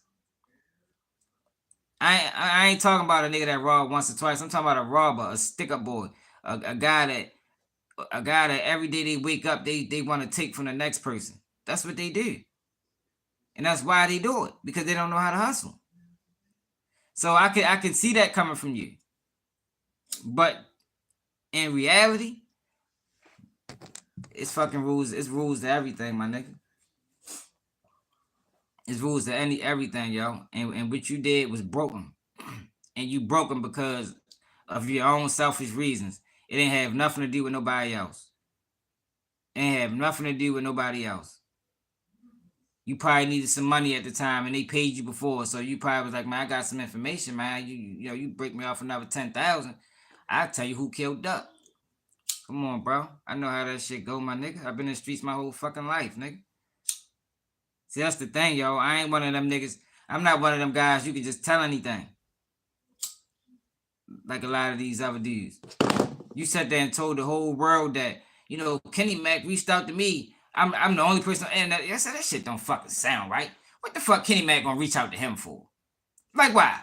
I ain't talking about a nigga that robbed once or twice. I'm talking about a robber, a stick-up boy, a guy that a guy that every day they wake up, they want to take from the next person. That's what they do. And that's why they do it, because they don't know how to hustle. So I can see that coming from you. But in reality, it's fucking rules. It's rules to everything, my nigga. It's rules to everything, yo. And what you did was broken. And you broke them because of your own selfish reasons. It didn't have nothing to do with nobody else. It didn't have nothing to do with nobody else. You probably needed some money at the time, and they paid you before, so you probably was like, man, I got some information, man. You break me off another 10,000, I'll tell you who killed Duck. Come on, bro. I know how that shit go, my nigga. I've been in the streets my whole fucking life, nigga. See, that's the thing, yo. I ain't one of them niggas. I'm not one of them guys you can just tell anything. Like a lot of these other dudes. You sat there and told the whole world that, you know, Kenny Mac reached out to me. I'm the only person on the internet. I said, that shit don't fucking sound right. What the fuck Kenny Mac gonna reach out to him for? Like, why?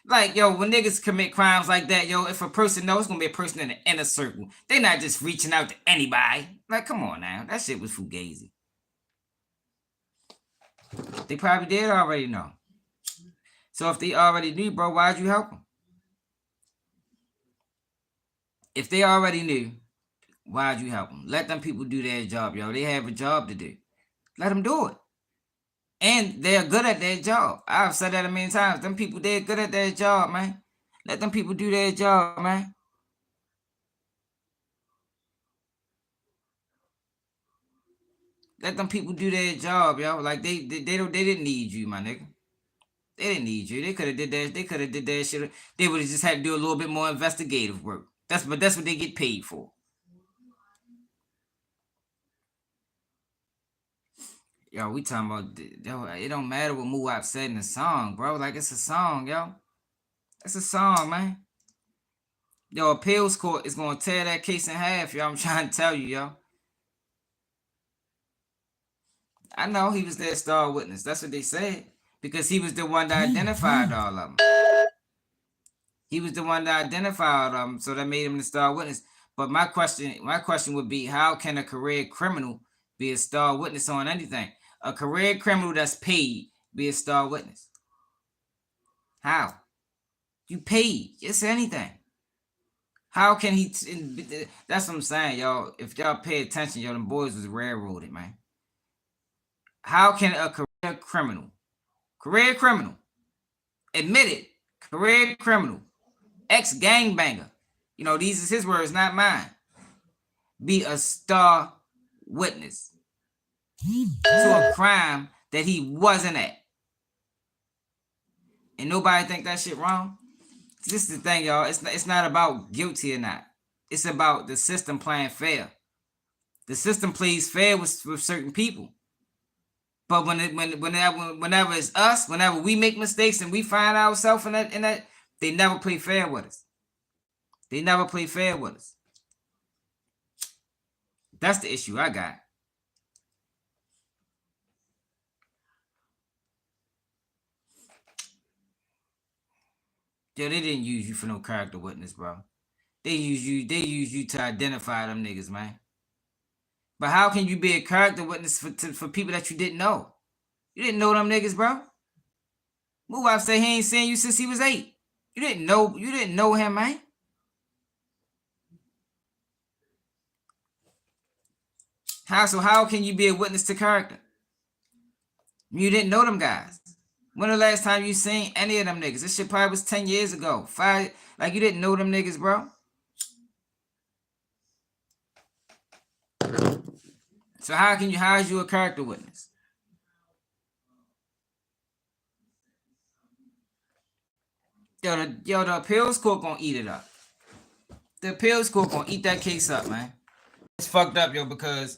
Like, yo, when niggas commit crimes like that, yo, if a person knows, it's gonna be a person in the inner circle. They not just reaching out to anybody. Like, come on now. That shit was fugazi. They probably did already know. So if they already knew, bro, why'd you help them? If they already knew, why'd you help them? Let them people do their job, yo. They have a job to do. Let them do it. And they're good at their job. I've said that a million times. Them people, they're good at their job, man. Let them people do their job, man. Let them people do their job, yo. Like they didn't need you, my nigga. They didn't need you. They could have did that. They could have did that shit. They would have just had to do a little bit more investigative work. That's what they get paid for. Yo, we talking about, yo, it don't matter what Muwap said in the song, bro. Like, it's a song, yo. It's a song, man. Yo, appeals court is gonna tear that case in half, yo. I'm trying to tell you, yo. I know he was their star witness. That's what they said. Because he was the one that identified all of them. He was the one that identified them, so that made him the star witness. But my question would be, how can a career criminal be a star witness on anything? A career criminal that's paid be a star witness. How? You paid. It's anything. How can he? That's what I'm saying, y'all. If y'all pay attention, y'all, them boys was railroaded, man. How can a career criminal, admitted career criminal, ex-gangbanger, you know, these is his words, not mine, be a star witness to a crime that he wasn't at? And nobody think that shit wrong? This is the thing, y'all. It's not about guilty or not. It's about the system playing fair. The system plays fair with certain people. But whenever it's us, whenever we make mistakes and we find ourselves in that, they never play fair with us. They never play fair with us. That's the issue I got. Yo, they didn't use you for no character witness, bro. They use you to identify them niggas, man. But how can you be a character witness for people that you didn't know? You didn't know them niggas, bro. Muwap say he ain't seen you since he was 8. You didn't know him, man. How can you be a witness to character? You didn't know them guys. When the last time you seen any of them niggas? This shit probably was 10 years ago. 5, like you didn't know them niggas, bro. So how is you a character witness? Yo, the appeals court gonna eat it up. The appeals court gonna eat that case up, man. It's fucked up, yo, because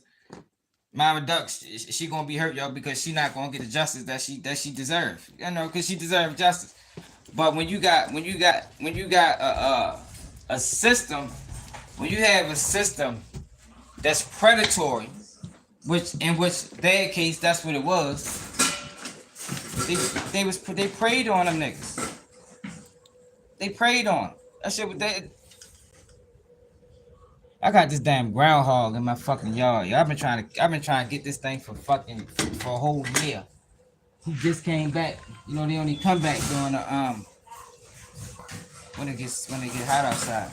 Mama Duck, she gonna be hurt, yo, because she not gonna get the justice that she deserves. You know, because she deserves justice. But when you got a system, when you have a system that's predatory, in which their case, that's what it was. They preyed on them niggas. They preyed on. That shit was dead. I got this damn groundhog in my fucking yard. Yo, I've been trying to get this thing for a whole year. He just came back. You know, they only come back during the when it get hot outside.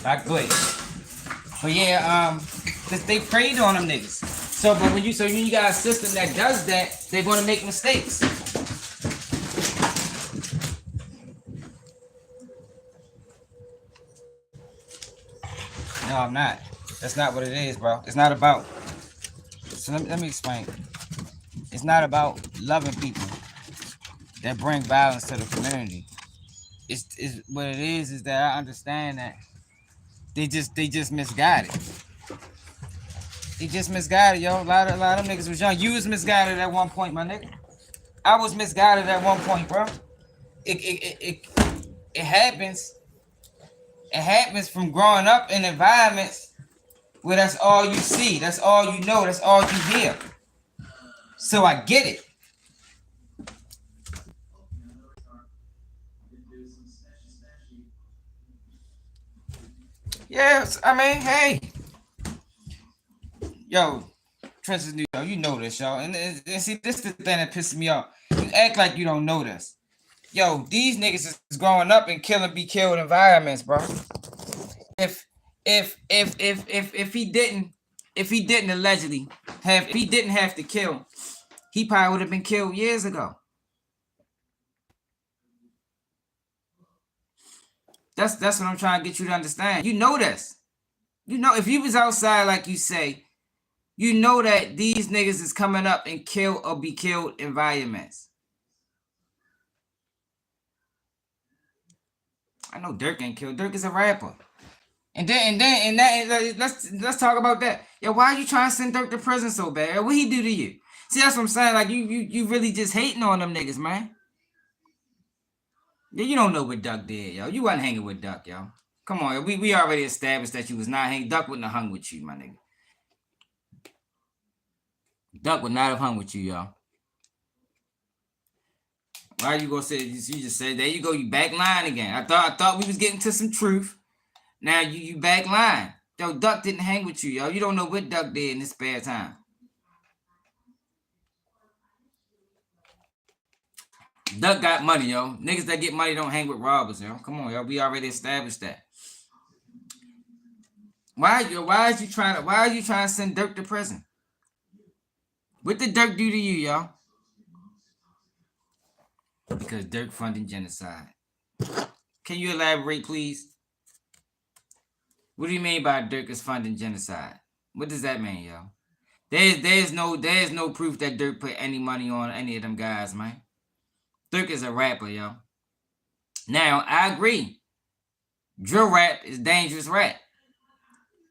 Like good. But yeah, they preyed on them niggas. So but when you got a system that does that, they're gonna make mistakes. No, I'm not. That's not what it is, bro. It's not about. So let me explain. It's not about loving people that bring violence to the community. It's what it is that I understand that they just misguided. They just misguided, yo. A lot of them niggas was young. You was misguided at one point, my nigga. I was misguided at one point, bro. It happens. It happens from growing up in environments where that's all you see, that's all you know, that's all you hear. So I get it. Yes, I mean, hey, yo, Trenches New York, you know this, y'all. And see, this is the thing that pisses me off. You act like you don't know this. Yo, these niggas is growing up in be killed environments, bro. If he didn't allegedly have, if he didn't have to kill, he probably would have been killed years ago. That's what I'm trying to get you to understand. You know this. You know, if you was outside like you say, you know that these niggas is coming up and kill or be killed environments. I know Durk ain't killed. Durk is a rapper. And let's talk about that. Yeah, why are you trying to send Durk to prison so bad? What he do to you? See, that's what I'm saying. Like you really just hating on them niggas, man. Yeah, you don't know what Duck did, yo. You wasn't hanging with Duck, yo. Come on, yo. We already established that you was not hanging. Duck wouldn't have hung with you, my nigga. Duck would not have hung with you, yo. Why you gonna say? You just said there you go. You back line again. I thought we was getting to some truth. Now you back line. Yo, Duck didn't hang with you, yo. You don't know what Duck did in his spare time. Duck got money, yo. Niggas that get money don't hang with robbers, yo. Come on, yo. We already established that. Why are you trying to send Durk to prison? What did Durk do to you, yo? Because Durk funding genocide. Can you elaborate, please? What do you mean by Durk is funding genocide? What does that mean, yo? There's no proof that Durk put any money on any of them guys, man. Durk is a rapper, yo. Now, I agree. Drill rap is dangerous rap.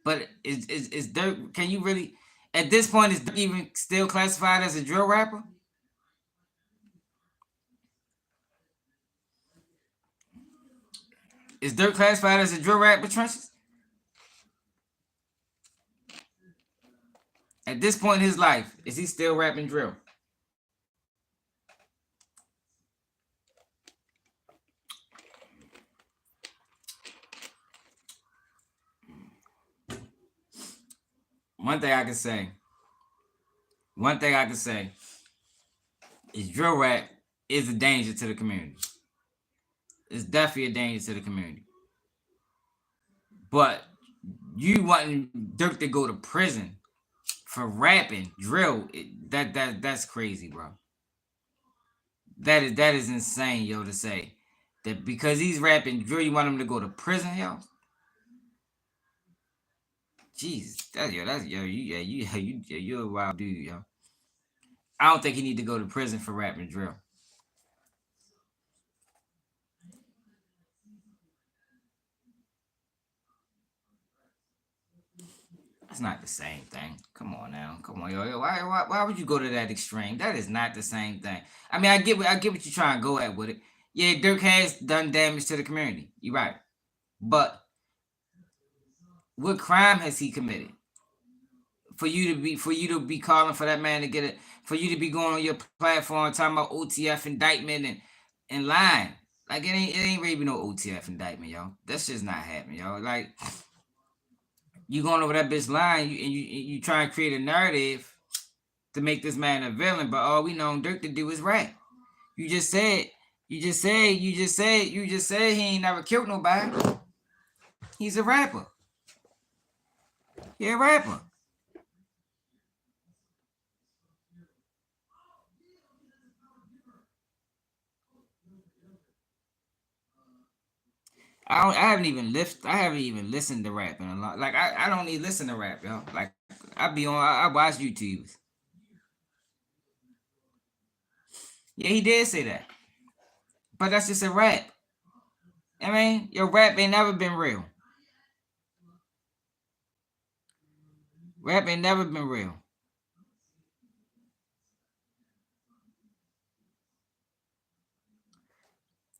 But is Durk, can you really, at this point, is Durk even still classified as a drill rapper? Is Durk classified as a drill rapper, Trenches? At this point in his life, is he still rapping drill? One thing I can say is drill rap is a danger to the community. It's definitely a danger to the community. But you wanting Durk to go to prison for rapping drill, that's crazy, bro. That is insane, yo, to say that because he's rapping drill, you want him to go to prison, yo. Jesus, you're a wild dude, yo. I don't think he need to go to prison for rapping drill. That's not the same thing. Come on now. Come on, yo. Why would you go to that extreme? That is not the same thing. I mean, I get what you're trying to go at with it. Yeah, Durk has done damage to the community. You're right. But what crime has he committed? For you to be calling for that man to get it, for you to be going on your platform talking about OTF indictment and lying. Like it ain't really no OTF indictment, yo. That's just not happening, yo. Like you going over that bitch line, you try and create a narrative to make this man a villain, but all we know Durk to do is rap. You just said he ain't never killed nobody. He's a rapper. He a rapper. I haven't even listened to rap in a lot. Like I don't even listen to rap, yo. Like I watch YouTubes. Yeah, he did say that. But that's just a rap. I mean, your rap ain't never been real. Rap ain't never been real.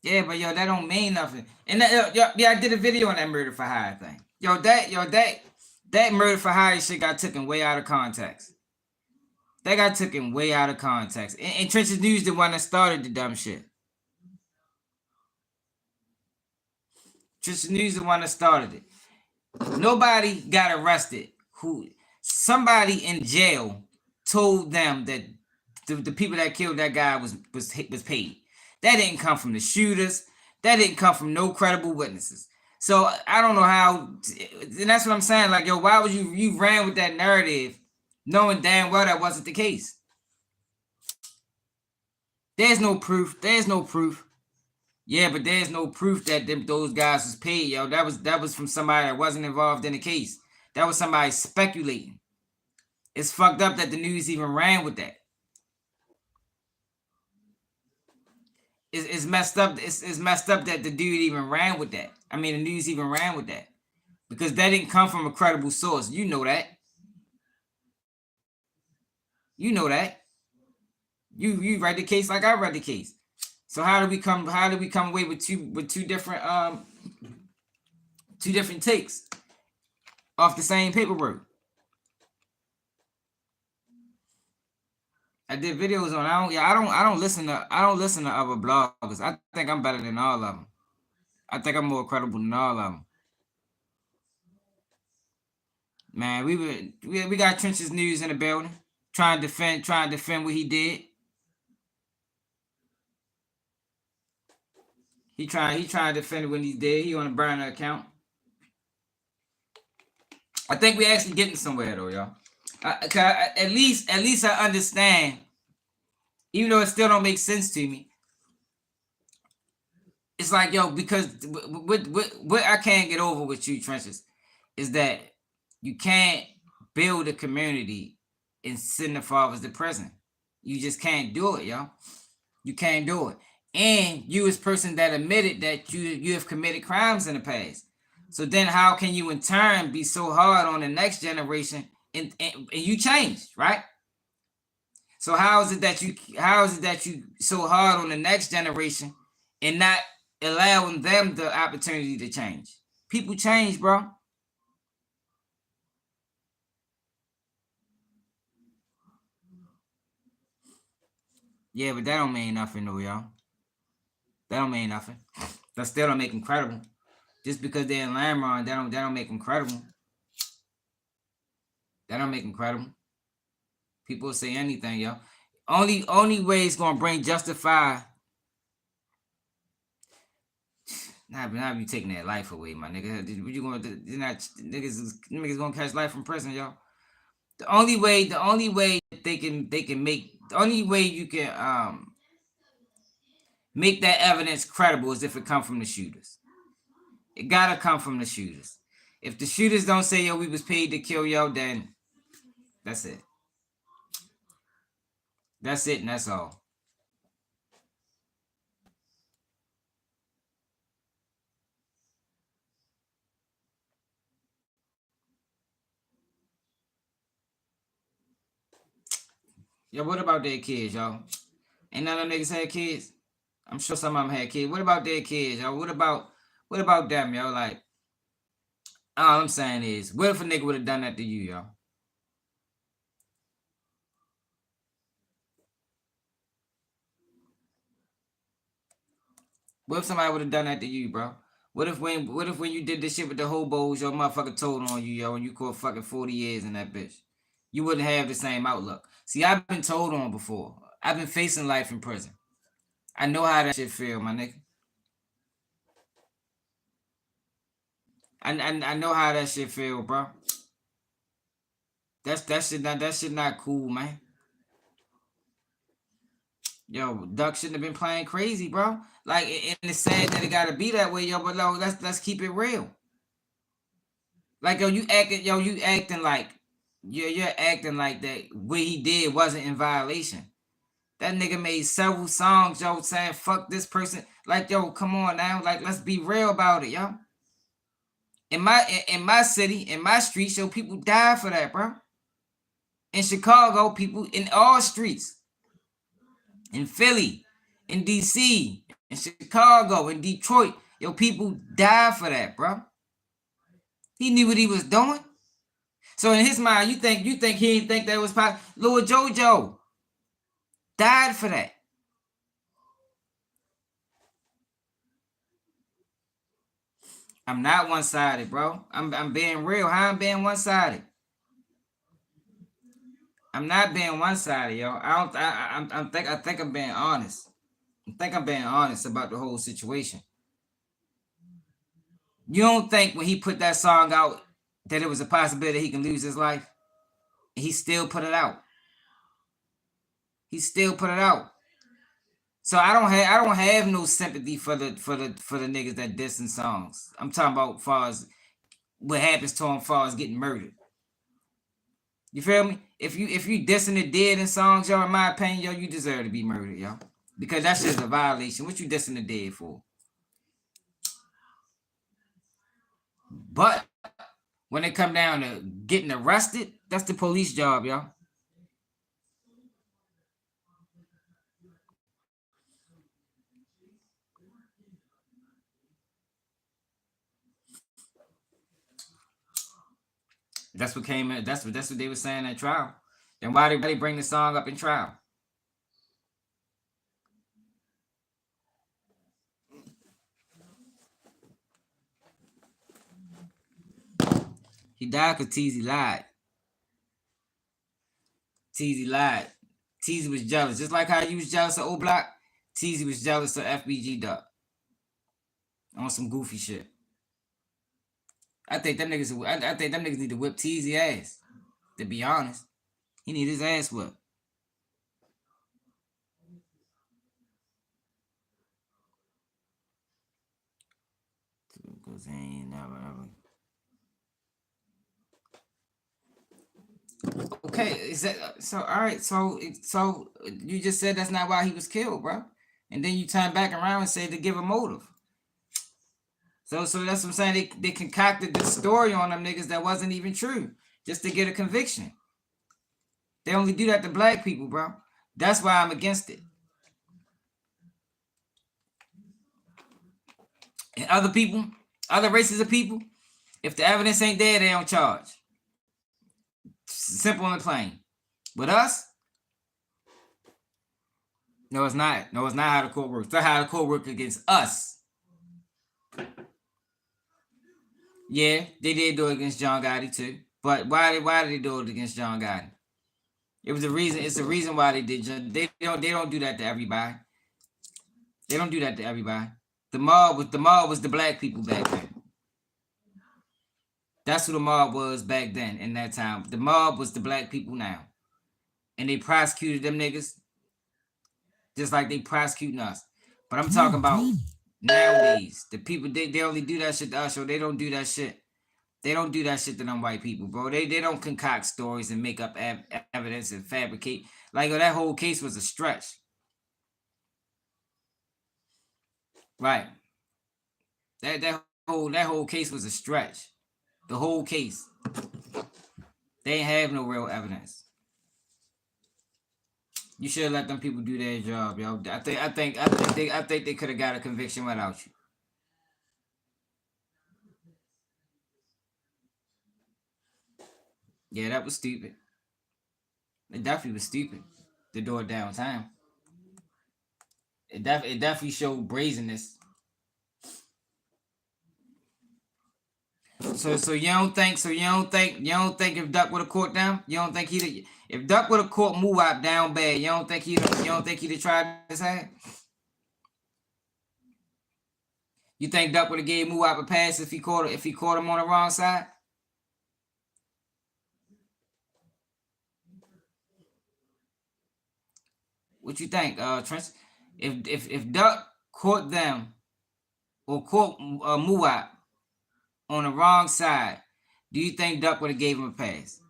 Yeah, but yo, that don't mean nothing. And that, yo, I did a video on that murder for hire thing. That murder for hire shit got taken way out of context. That got taken way out of context. And Trenches News the one that started the dumb shit. Trenches News the one that started it. Nobody got arrested. Somebody in jail told them that the people that killed that guy was paid. That didn't come from the shooters. That didn't come from no credible witnesses. So I don't know how, and that's what I'm saying. Like, yo, why would you ran with that narrative, knowing damn well that wasn't the case? There's no proof. There's no proof. Yeah, but there's no proof that those guys was paid, yo. That was from somebody that wasn't involved in the case. That was somebody speculating. It's fucked up that the news even ran with that. It's messed up. It's messed up that the dude even ran with that. I mean, the news even ran with that because that didn't come from a credible source. You know that. You know that. You read the case like I read the case. So how do we come away with two different takes off the same paperwork? I did videos on. I don't listen to other bloggers. I think I'm better than all of them. I think I'm more credible than all of them. Man, we got Trenches News in the building, trying to defend what he did. He trying to defend what he did. He on a burner account. I think we actually getting somewhere though, y'all. At least I understand, even though it still don't make sense to me. It's like, yo, because what I can't get over with you, Trenches, is that you can't build a community and send the fathers to prison. You just can't do it, yo. You can't do it. And you as person that admitted that you have committed crimes in the past. So then how can you in turn be so hard on the next generation and you changed, right? So how is it that you so hard on the next generation and not allowing them the opportunity to change? People change, bro. Yeah, but that don't mean nothing though, y'all. That don't mean nothing. That still don't make them credible. Just because they're in Lamron, that don't make them credible. That don't make them credible. People say anything, yo. Only way it's gonna bring justify. Now you taking that life away, my nigga. What you gonna do? Niggas gonna catch life from prison, yo. The only way they can make, the only way you can make that evidence credible is if it come from the shooters. It gotta come from the shooters. If the shooters don't say, yo, we was paid to kill yo, then that's it. That's it, and that's all. Yo, what about their kids, y'all? Ain't none of them niggas had kids? I'm sure some of them had kids. What about their kids, y'all? What about them, yo? Like, all I'm saying is, what if a nigga would have done that to you, y'all? What if somebody would have done that to you, bro? What if when you did this shit with the hobos, your motherfucker told on you, yo, and you caught fucking 40 years in that bitch? You wouldn't have the same outlook. See, I've been told on before. I've been facing life in prison. I know how that shit feel, my nigga. I know how that shit feel, bro. That shit not cool, man. Yo, Duck shouldn't have been playing crazy, bro. Like, and it's sad that it gotta be that way, yo. But no, let's keep it real. Like, yo, you acting like you're acting like that. What he did wasn't in violation. That nigga made several songs, yo, saying fuck this person. Like, yo, come on now. Like, let's be real about it, yo. In my city, in my streets, yo, people die for that, bro. In Chicago, people in all streets. In Philly, in DC, in Chicago, in Detroit, yo, people die for that, bro. He knew what he was doing. So in his mind, you think he didn't think that was possible? Lil JoJo died for that. I'm not one-sided, bro. I'm being real. How I'm being one-sided? I'm not being one-sided, yo. I think I'm being honest. I think I'm being honest about the whole situation. You don't think when he put that song out that it was a possibility he can lose his life? He still put it out. He still put it out. So I don't have no sympathy for the niggas that dissing songs. I'm talking about as far as what happens to him as far as getting murdered. You feel me? If you dissing the dead in songs, yo, in my opinion, yo, you deserve to be murdered, yo. Because that's just a violation. What you dissing the dead for? But when it come down to getting arrested, that's the police job, yo. That's what came in. That's what they were saying at trial. Then why they bring the song up in trial? He died because Teezy lied. Teezy lied. Teezy was jealous. Just like how you was jealous of O-Block, Teezy was jealous of FBG Duck. On some goofy shit. I think them niggas need to whip Teezy ass. To be honest. He need his ass whipped. Because he ain't never ever. Okay, is that so? All right, so you just said that's not why he was killed, bro, and then you turn back around and say to give a motive. So that's what I'm saying. They concocted this story on them niggas that wasn't even true, just to get a conviction. They only do that to black people, bro. That's why I'm against it. And other people, other races of people, if the evidence ain't there, they don't charge. Simple and plain. With us, no, it's not. No, it's not how the court works. That's how the court works against us. Yeah, they did do it against John Gotti too. But why did they do it against John Gotti? It was a reason. It's the reason why they did. They don't do that to everybody. They don't do that to everybody. The mob was the black people back then. That's who the mob was back then in that time. The mob was the black people now. And they prosecuted them niggas just like they prosecuting us. But I'm talking about nowadays. The people, they only do that shit to us, or they don't do that shit. They don't do that shit to them white people, bro. They don't concoct stories and make up evidence and fabricate. Like, that whole case was a stretch. Right. That whole case was a stretch. The whole case. They ain't have no real evidence. You should have let them people do their job, yo. I think they could have got a conviction without you. Yeah, that was stupid. It definitely was stupid to do it downtown. It definitely showed brazenness. So you don't think if Duck would have caught them, you don't think if Duck would have caught Muwap down bad, you don't think he'd have tried his hand? You think Duck would have gave Muwap a pass if he caught him on the wrong side? What you think, Trench? If Duck caught them or caught Muwap on the wrong side, do you think Duck would have gave him a pass?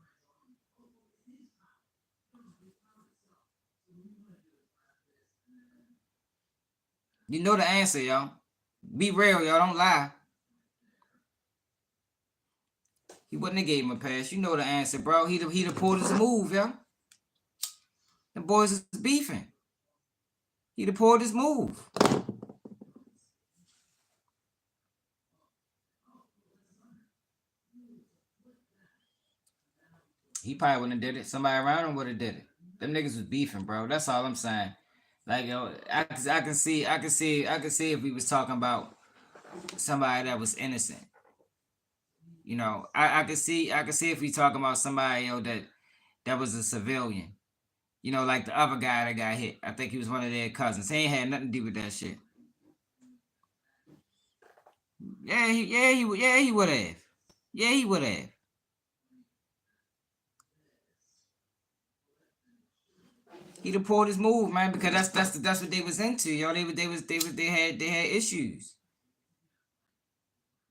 You know the answer, y'all. Be real, y'all. Don't lie. He wouldn't have gave him a pass. You know the answer, bro. He'd have pulled his move, yo. The boys is beefing. He'd have pulled his move. He probably wouldn't have did it. Somebody around him would have did it. Them niggas was beefing, bro. That's all I'm saying. Like, yo, I can see if we was talking about somebody that was innocent. You know, I can see if we talking about somebody, yo, that was a civilian. You know, like the other guy that got hit. I think he was one of their cousins. He ain't had nothing to do with that shit. Yeah, he would have. Yeah, he would have. He'd have pulled his move, man, because that's what they was into, yo. They had issues.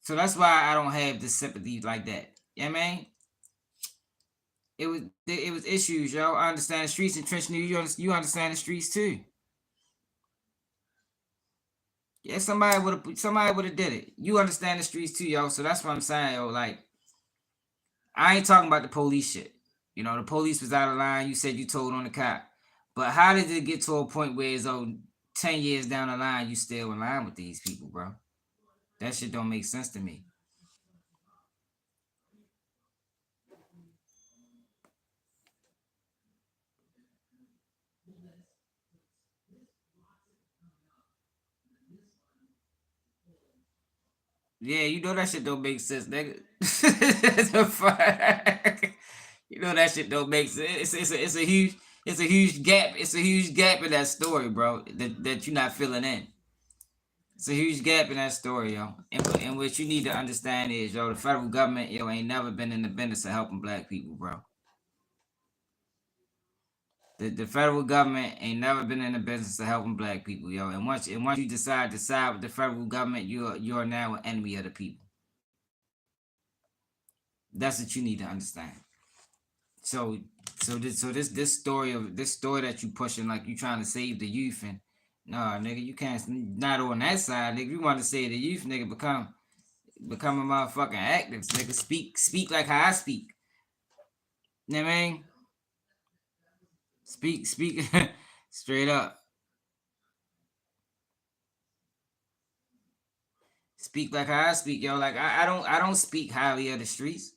So that's why I don't have the sympathy like that. You know what I mean? It was issues, yo. I understand the streets in Trench New. You understand the streets too. Yeah, somebody would have did it. You understand the streets too, yo. So that's what I'm saying, yo. Like, I ain't talking about the police shit. You know, the police was out of line. You said you told on the cop. But how did it get to a point where it's 10 years down the line, you still in line with these people, bro? That shit don't make sense to me. Yeah, you know that shit don't make sense, nigga. You know that shit don't make sense. It's a huge gap. It's a huge gap in that story, bro. That you're not filling in. It's a huge gap in that story, yo. And what you need to understand is, yo, the federal government, yo, ain't never been in the business of helping black people, bro. The federal government ain't never been in the business of helping black people, yo. And once you decide to side with the federal government, you are now an enemy of the people. That's what you need to understand. So this story that you pushing, like you trying to save the youth, and nah, nigga, you can't, not on that side, nigga. You want to save the youth, nigga, become a motherfucking activist, nigga. Speak like how I speak. You know what I mean? Speak straight up. Speak like how I speak, yo. Like I don't speak highly of the streets.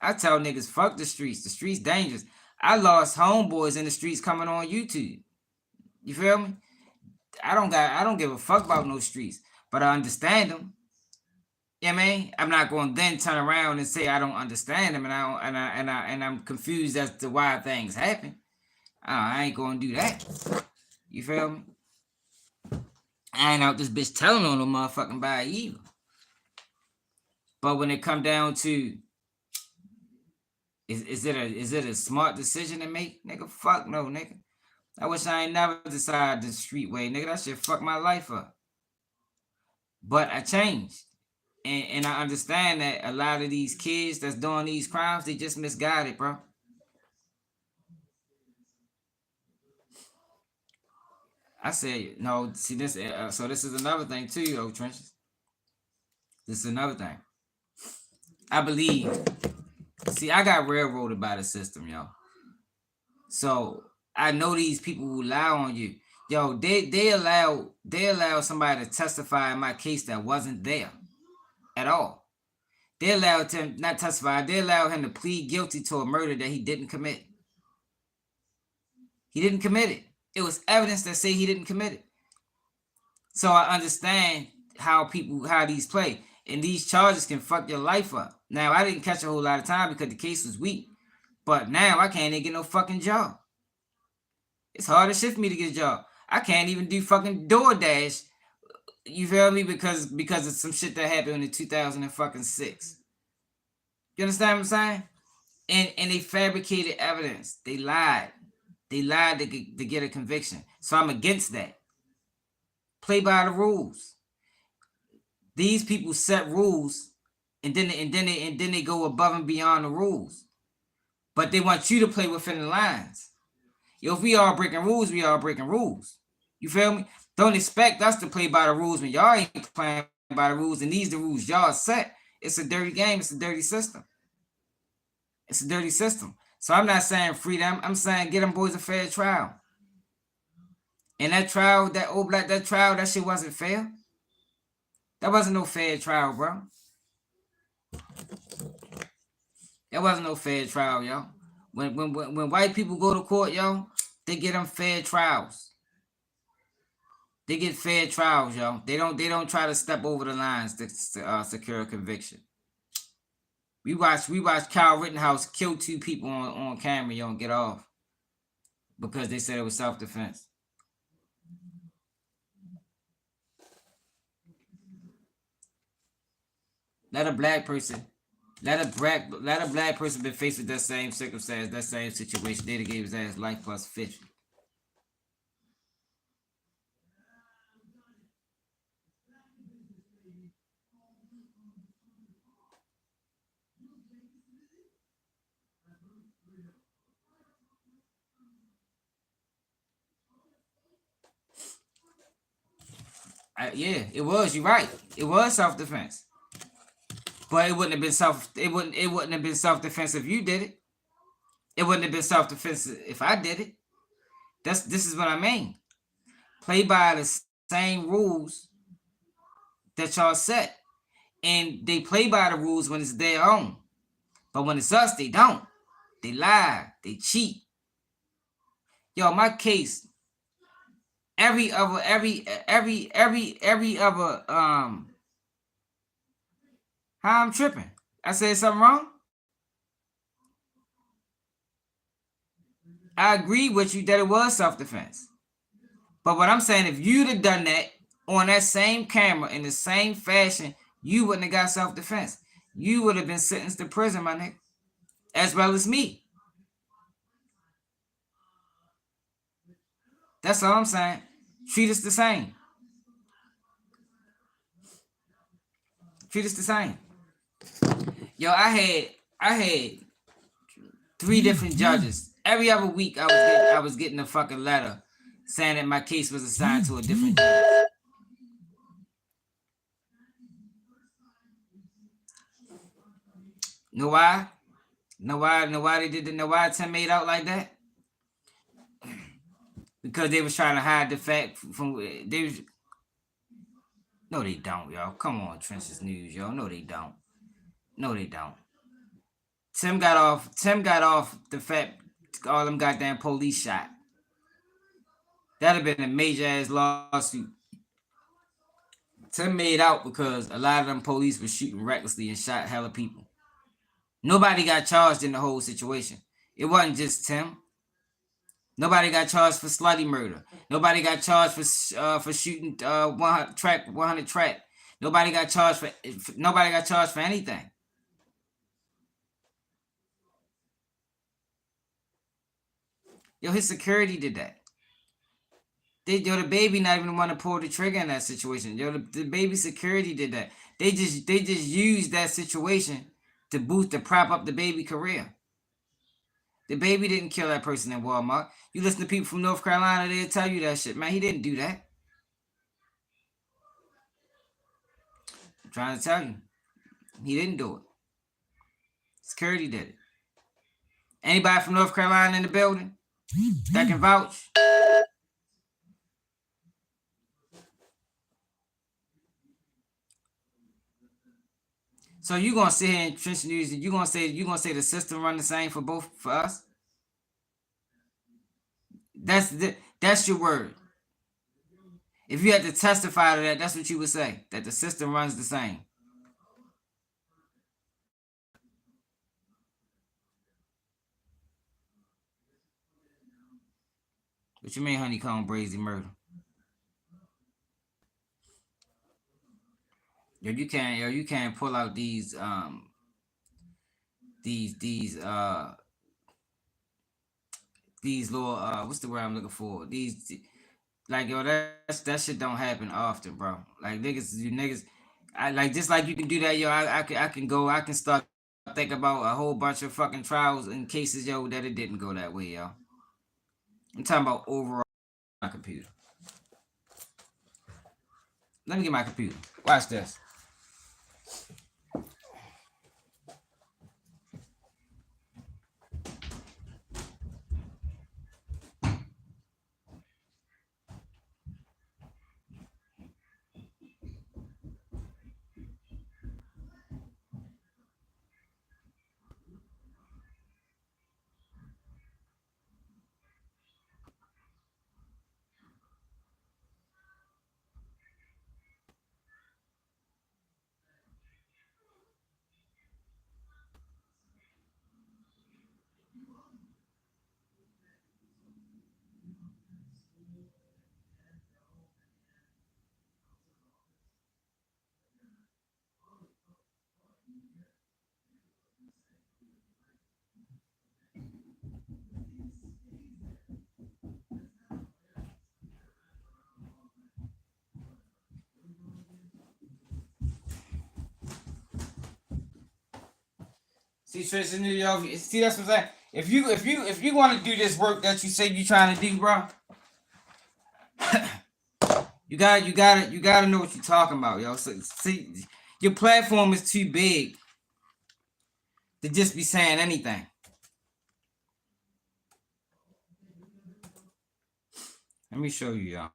I tell niggas fuck the streets. The streets dangerous. I lost homeboys in the streets coming on YouTube. You feel me? I don't give a fuck about no streets, but I understand them. You know what I mean? I'm not going to then turn around and say I don't understand them, and I'm confused as to why things happen. I ain't going to do that. You feel me? I ain't out this bitch telling on no motherfucking body either. But when it come down to is it a smart decision to make? Nigga, fuck no, nigga. I wish I ain't never decided the street way, nigga. That shit fuck my life up. But I changed. And I understand that a lot of these kids that's doing these crimes, they just misguided, bro. I said, no, see this, so this is another thing too, yo, Trenches. This is another thing. I believe, see, I got railroaded by the system, yo. So I know these people who lie on you. Yo, they allow somebody to testify in my case that wasn't there at all. They allowed him not testify. They allowed him to plead guilty to a murder that he didn't commit. He didn't commit it. It was evidence that say he didn't commit it. So I understand how these play. And these charges can fuck your life up. Now, I didn't catch a whole lot of time because the case was weak. But now I can't even get no fucking job. It's hard as shit for me to get a job. I can't even do fucking DoorDash. You feel me? Because of some shit that happened in 2006. You understand what I'm saying? And they fabricated evidence. They lied. They lied to get a conviction. So I'm against that. Play by the rules. These people set rules, and then they go above and beyond the rules. But they want you to play within the lines. Yo, if we all breaking rules, we all breaking rules. You feel me? Don't expect us to play by the rules when y'all ain't playing by the rules, and these the rules y'all set. It's a dirty game. It's a dirty system. It's a dirty system. So I'm not saying free them. I'm saying get them boys a fair trial. And that trial, that old black, that trial, that shit wasn't fair. That wasn't no fair trial, bro. That wasn't no fair trial, yo. When white people go to court, yo, they get them fair trials. They get fair trials, yo. They don't try to step over the lines to secure a conviction. We watched Kyle Rittenhouse kill 2 people on camera, yo, and get off because they said it was self-defense. Let a black person be faced with that same circumstance, that same situation. They'd have gave his ass life plus 50. Yeah, it was. You're right. It was self-defense. But it wouldn't have been self-defense if you did it. It wouldn't have been self-defense if I did it. This is what I mean. Play by the same rules that y'all set. And they play by the rules when it's their own. But when it's us, they don't. They lie. They cheat. Yo, my case, every other how I'm tripping. I said something wrong? I agree with you that it was self-defense. But what I'm saying, if you'd have done that on that same camera in the same fashion, you wouldn't have got self-defense. You would have been sentenced to prison, my nigga. As well as me. That's all I'm saying. Treat us the same. Treat us the same. Yo, I had 3 different judges. Every other week I was getting a fucking letter saying that my case was assigned to a different judge. Know why? Know why they did the know why Tim made out like that? Because they was trying to hide the fact from they was. No, they don't, y'all. Come on, Trenches News, y'all. No, they don't. No, they don't. Tim got off the fact all them goddamn police shot. That'd have been a major ass lawsuit. Tim made out because a lot of them police were shooting recklessly and shot hella people. Nobody got charged in the whole situation. It wasn't just Tim. Nobody got charged for slutty murder. Nobody got charged for shooting 100 track. Nobody got charged for anything. Yo, his security did that. The baby not even want to pull the trigger in that situation. Yo, the baby security did that. They just used that situation to prop up the baby career. The baby didn't kill that person in Walmart. You listen to people from North Carolina, they'll tell you that shit, man. He didn't do that. I'm trying to tell you. He didn't do it. Security did it. Anybody from North Carolina in the building that can vouch? So you gonna sit here and Trench News and you gonna say the system run the same for us? That's your word. If you had to testify to that, that's what you would say, that the system runs the same. What you mean honeycomb brazy murder? You can't pull out these little what's the word I'm looking for? These like yo, that shit don't happen often, bro. Like niggas, I like just like you can do that, yo. I can start think about a whole bunch of fucking trials and cases, yo, that it didn't go that way, yo. I'm talking about overall my computer. Let me get my computer. Watch this. See, Tristan, New York. See, that's what I'm saying. If you want to do this work that you say you trying to do, bro, you gotta know what you're talking about, yo. So, see, your platform is too big to just be saying anything. Let me show you, y'all.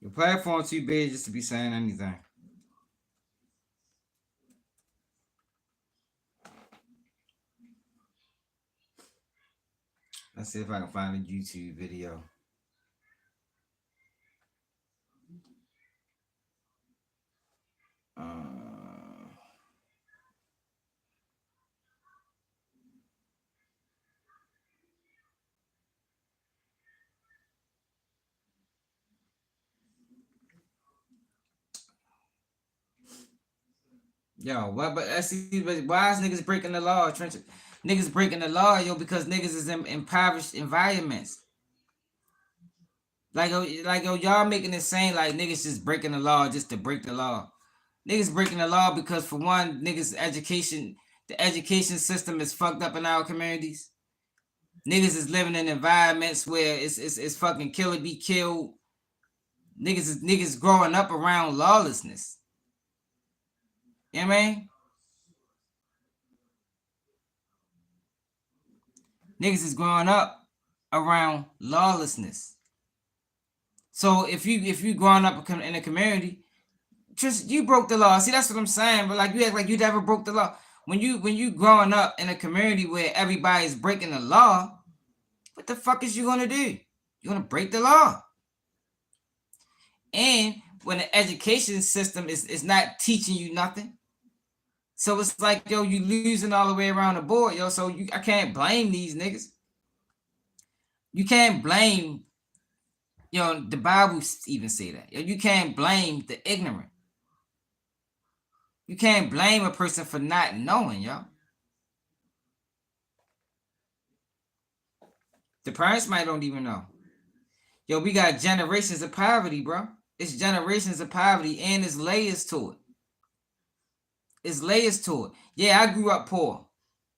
Your platform too big just to be saying anything. Let's see if I can find a YouTube video. Yo, what? But why is niggas breaking the law, Trench? Niggas breaking the law, yo, because niggas is in impoverished environments. Like yo, y'all making it seem like niggas just breaking the law just to break the law. Niggas breaking the law because for one, niggas education, the education system is fucked up in our communities. Niggas is living in environments where it's fucking kill or be killed. Niggas growing up around lawlessness. You know what I mean? Niggas is growing up around lawlessness. So if you growing up in a community, just you broke the law. See, that's what I'm saying. But like you act like you never broke the law. When you growing up in a community where everybody's breaking the law, what the fuck is you gonna do? You're gonna break the law. And when the education system is not teaching you nothing, so it's like yo, you losing all the way around the board, yo. So I can't blame these niggas. You can't blame, the Bible even say that. You can't blame the ignorant. You can't blame a person for not knowing, yo. The parents might don't even know. Yo, we got generations of poverty, bro. It's generations of poverty, and it's layers to it. It's layers to it. Yeah, I grew up poor.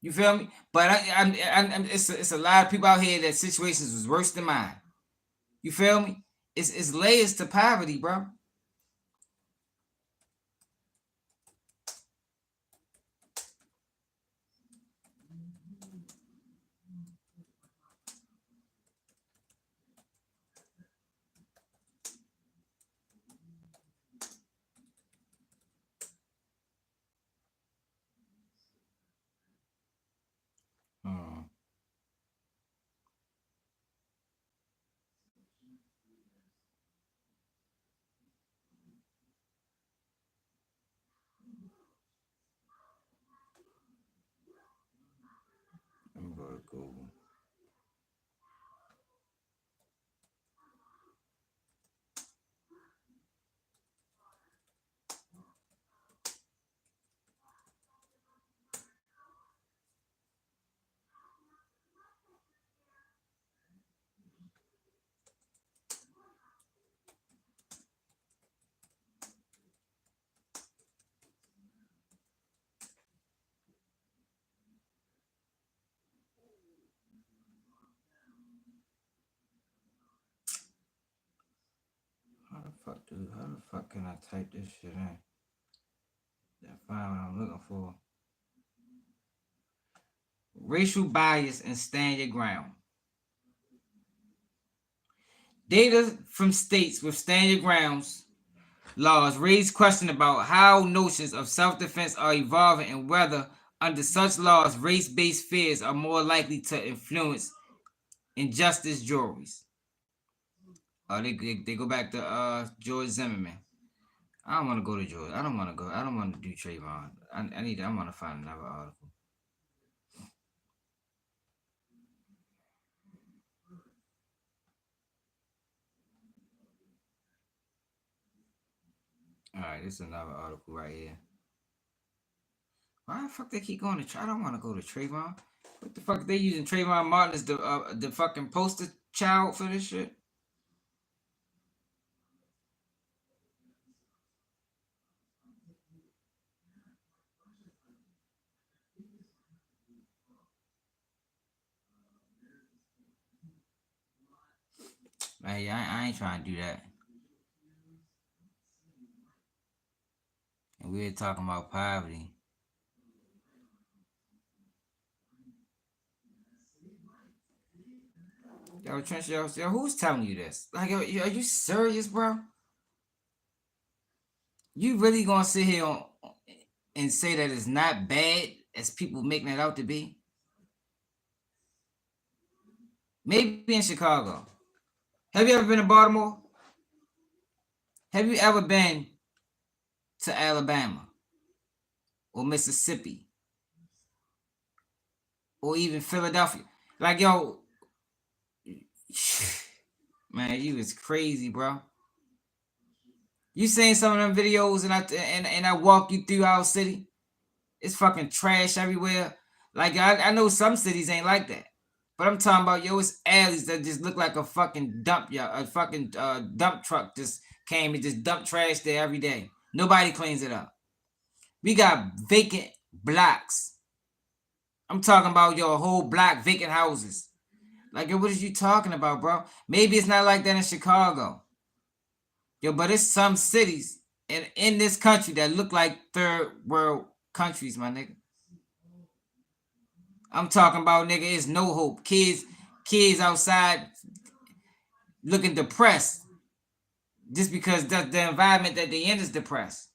You feel me? But it's a lot of people out here that situations was worse than mine. You feel me? It's layers to poverty, bro. Hmm. Google. How the fuck can I type this shit in? Then find what I'm looking for. Racial bias and stand your ground. Data from states with stand your grounds laws raise question about how notions of self-defense are evolving and whether, under such laws, race-based fears are more likely to influence injustice juries. They go back to George Zimmerman. I don't want to go to George. I don't want to go. I don't want to do Trayvon. I want to find another article. All right, this is another article right here. Why the fuck they keep going to? I don't want to go to Trayvon. What the fuck they using Trayvon Martin as the fucking poster child for this shit? Man, I ain't trying to do that. And we're talking about poverty. Yo, Trench, yo, who's telling you this? Like, yo, are you serious, bro? You really gonna sit here and say that it's not bad as people making it out to be? Maybe in Chicago. Have you ever been to Baltimore? Have you ever been to Alabama or Mississippi or even Philadelphia? Like, yo, man, you is crazy, bro. You seen some of them videos and I walk you through our city? It's fucking trash everywhere. Like, I know some cities ain't like that. But I'm talking about, yo, it's alleys that just look like a fucking dump, a fucking dump truck just came and just dumped trash there every day. Nobody cleans it up. We got vacant blocks. I'm talking about your whole block vacant houses. Like, yo, what are you talking about, bro? Maybe it's not like that in Chicago. Yo, but it's some cities in this country that look like third world countries, my nigga. I'm talking about, nigga, it's no hope. Kids outside looking depressed just because the environment that they in is depressed.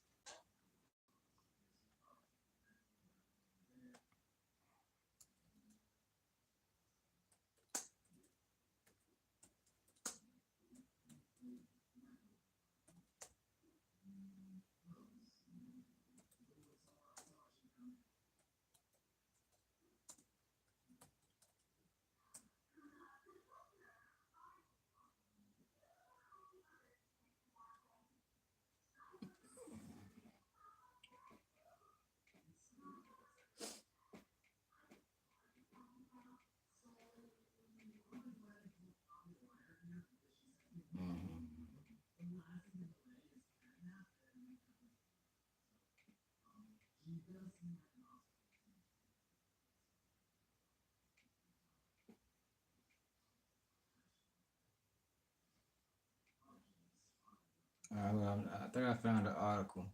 I think I found an article.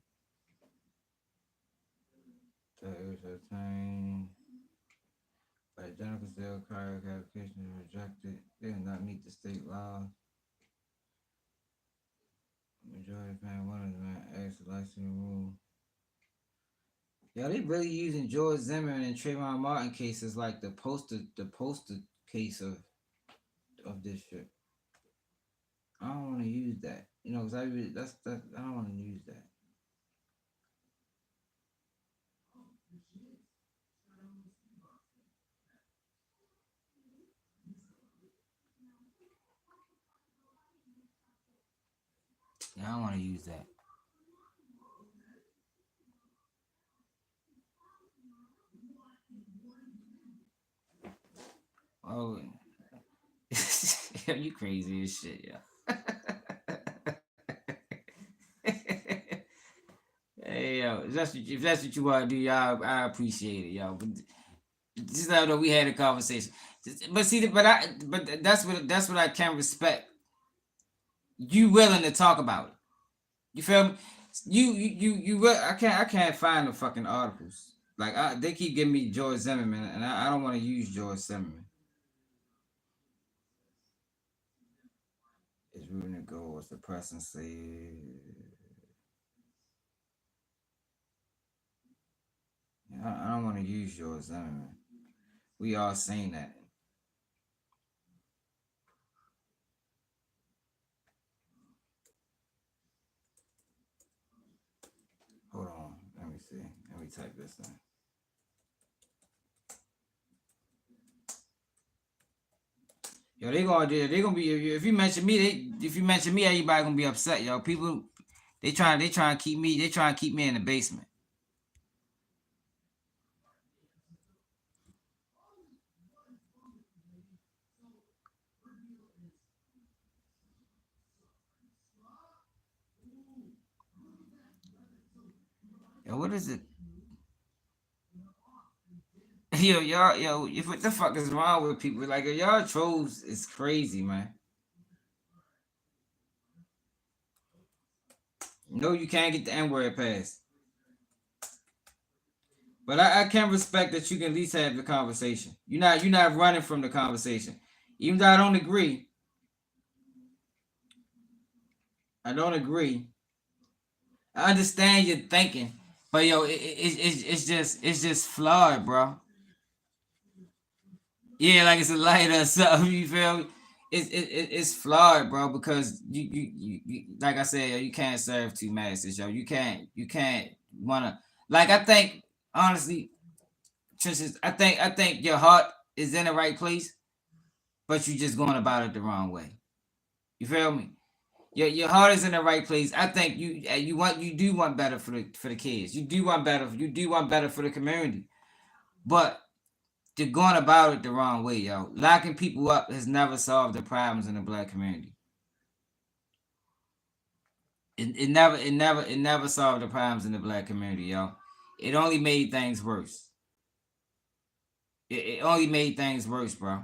That it was obtained by identical cell cardiac application is rejected. They did not meet the state laws. Majority of fan one of them asked the licensing rule. Yeah, they really using George Zimmerman and Trayvon Martin cases like the poster case of this shit. I don't want to use that, you know, because I don't want to use that. Yeah, I don't want to use that. Oh, you crazy as shit, yo. Hey, yo, if that's what you want to do, y'all, I appreciate it, yo. But just let know we had a conversation. But see, but that's what I can respect. You willing to talk about it? You feel me? I can't find the fucking articles. Like they keep giving me George Zimmerman, and I don't want to use George Zimmerman. It's rooting to go. What's the press and say? I don't want to use George Zimmerman. We all saying that. Hold on. Let me see. Let me type this in. Yo, they gonna be if you mention me, everybody gonna be upset, yo. People they trying to keep me in the basement. Yo, what is it? Yo, what the fuck is wrong with people? Like, y'all trolls is crazy, man. No, you can't get the N-word passed. But I can respect that you can at least have the conversation. You're not running from the conversation. Even though I don't agree. I understand your thinking, but yo, it's just flawed, bro. Yeah, like it's a light or something. You feel me? It's flawed, bro. Because you like I said, you can't serve two masters, yo. You can't wanna like I think honestly, Trish, I think your heart is in the right place, but you just going about it the wrong way. You feel me? Your heart is in the right place. I think you do want better for the kids. You do want better for the community. But you're going about it the wrong way, yo. Locking people up has never solved the problems in the black community. It never solved the problems in the black community, yo. It only made things worse. It only made things worse, bro.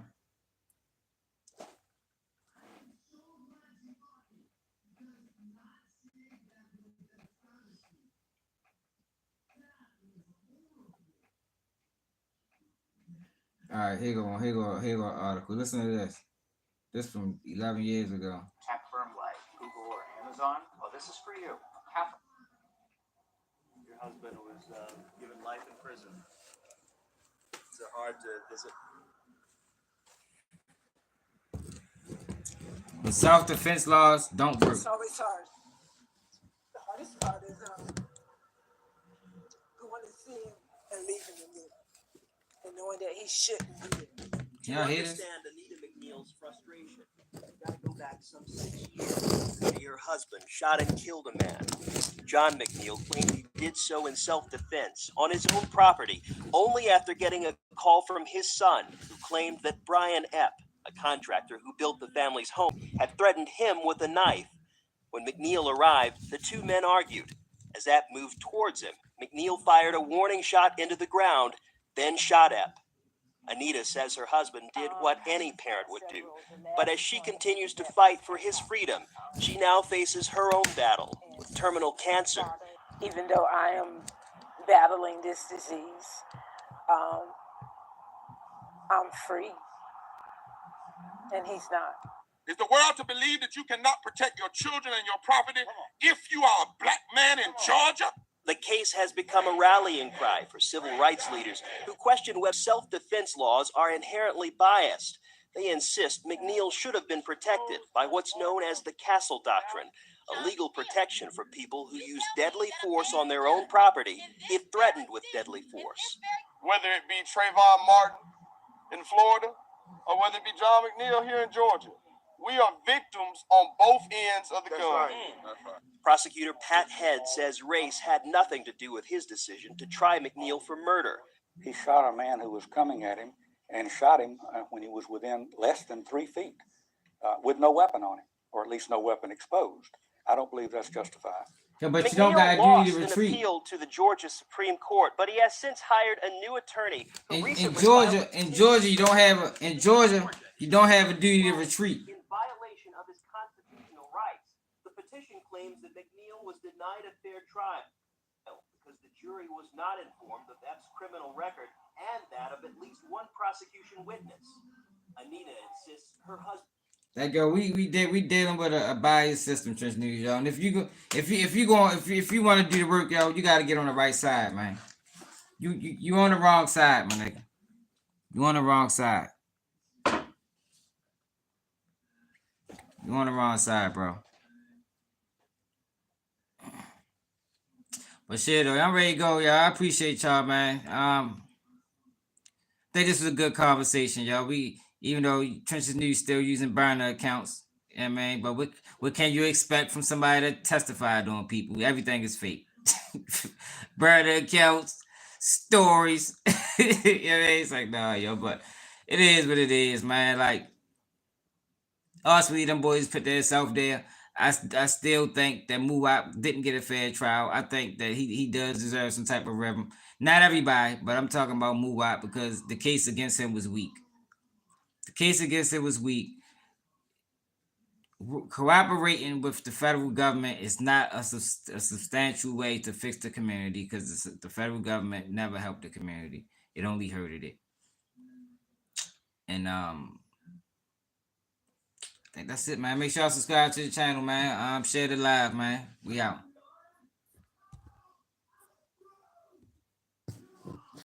All right, here go article. Listen to this. This from 11 years ago. Tech firm like Google or Amazon. Well, this is for you. Your husband was given life in prison. Is it hard to visit? The self-defense laws don't work. It's always hard. The hardest part is going to see him and leaving him there, and knowing that he shouldn't be there. Y'all hear this? Understand Anita McNeil's frustration. You gotta go back some 6 years. Your husband shot and killed a man. John McNeil claimed he did so in self-defense on his own property, only after getting a call from his son, who claimed that Brian Epp, a contractor who built the family's home, had threatened him with a knife. When McNeil arrived, the two men argued. As Epp moved towards him, McNeil fired a warning shot into the ground, then shot Epp. Anita says her husband did what any parent would do, but as she continues to fight for his freedom, she now faces her own battle with terminal cancer. Even though I am battling this disease, I'm free, and he's not. Is the world to believe that you cannot protect your children and your property if you are a black man in Georgia? The case has become a rallying cry for civil rights leaders who question whether self-defense laws are inherently biased. They insist McNeil should have been protected by what's known as the Castle Doctrine, a legal protection for people who use deadly force on their own property if threatened with deadly force. Whether it be Trayvon Martin in Florida or whether it be John McNeil here in Georgia, We are victims on both ends of the gun. Right. Prosecutor Pat Head says race had nothing to do with his decision to try McNeil for murder. He shot a man who was coming at him and shot him when he was within less than 3 feet with no weapon on him, or at least no weapon exposed. I don't believe that's justified. Yeah, but McNeil you don't got lost duty to an retreat. appeal to the Georgia Supreme Court, but he has since hired a new attorney who In recently Georgia, filed in Georgia, you don't have a duty to retreat. in violation of his constitutional rights. The petition claims that McNeil was denied a fair trial because the jury was not informed of F's criminal record and that of at least one prosecution witness. Anita insists her husband. That girl, we dealing with a biased system, Trench News, y'all. And if you want to do the work, y'all, you gotta get on the right side, man. You on the wrong side, my nigga. You on the wrong side. You on the wrong side, bro. But shit, though, I'm ready to go, y'all. I appreciate y'all, man. I think this was a good conversation, y'all. Even though Trenches News still using burner accounts, yeah, man. But what can you expect from somebody that testified on people? Everything is fake. Burner accounts, stories. It's like, nah, yo, but it is what it is, man. Like, ultimately, them boys put themselves there. I still think that Muwap didn't get a fair trial. I think that he does deserve some type of rhythm. Not everybody, but I'm talking about Muwap because the case against him was weak. The case against it was weak. Cooperating with the federal government is not a substantial way to fix the community because the federal government never helped the community. It only hurted it. And I think that's it, man. Make sure y'all subscribe to the channel, man. Share the live, man. We out.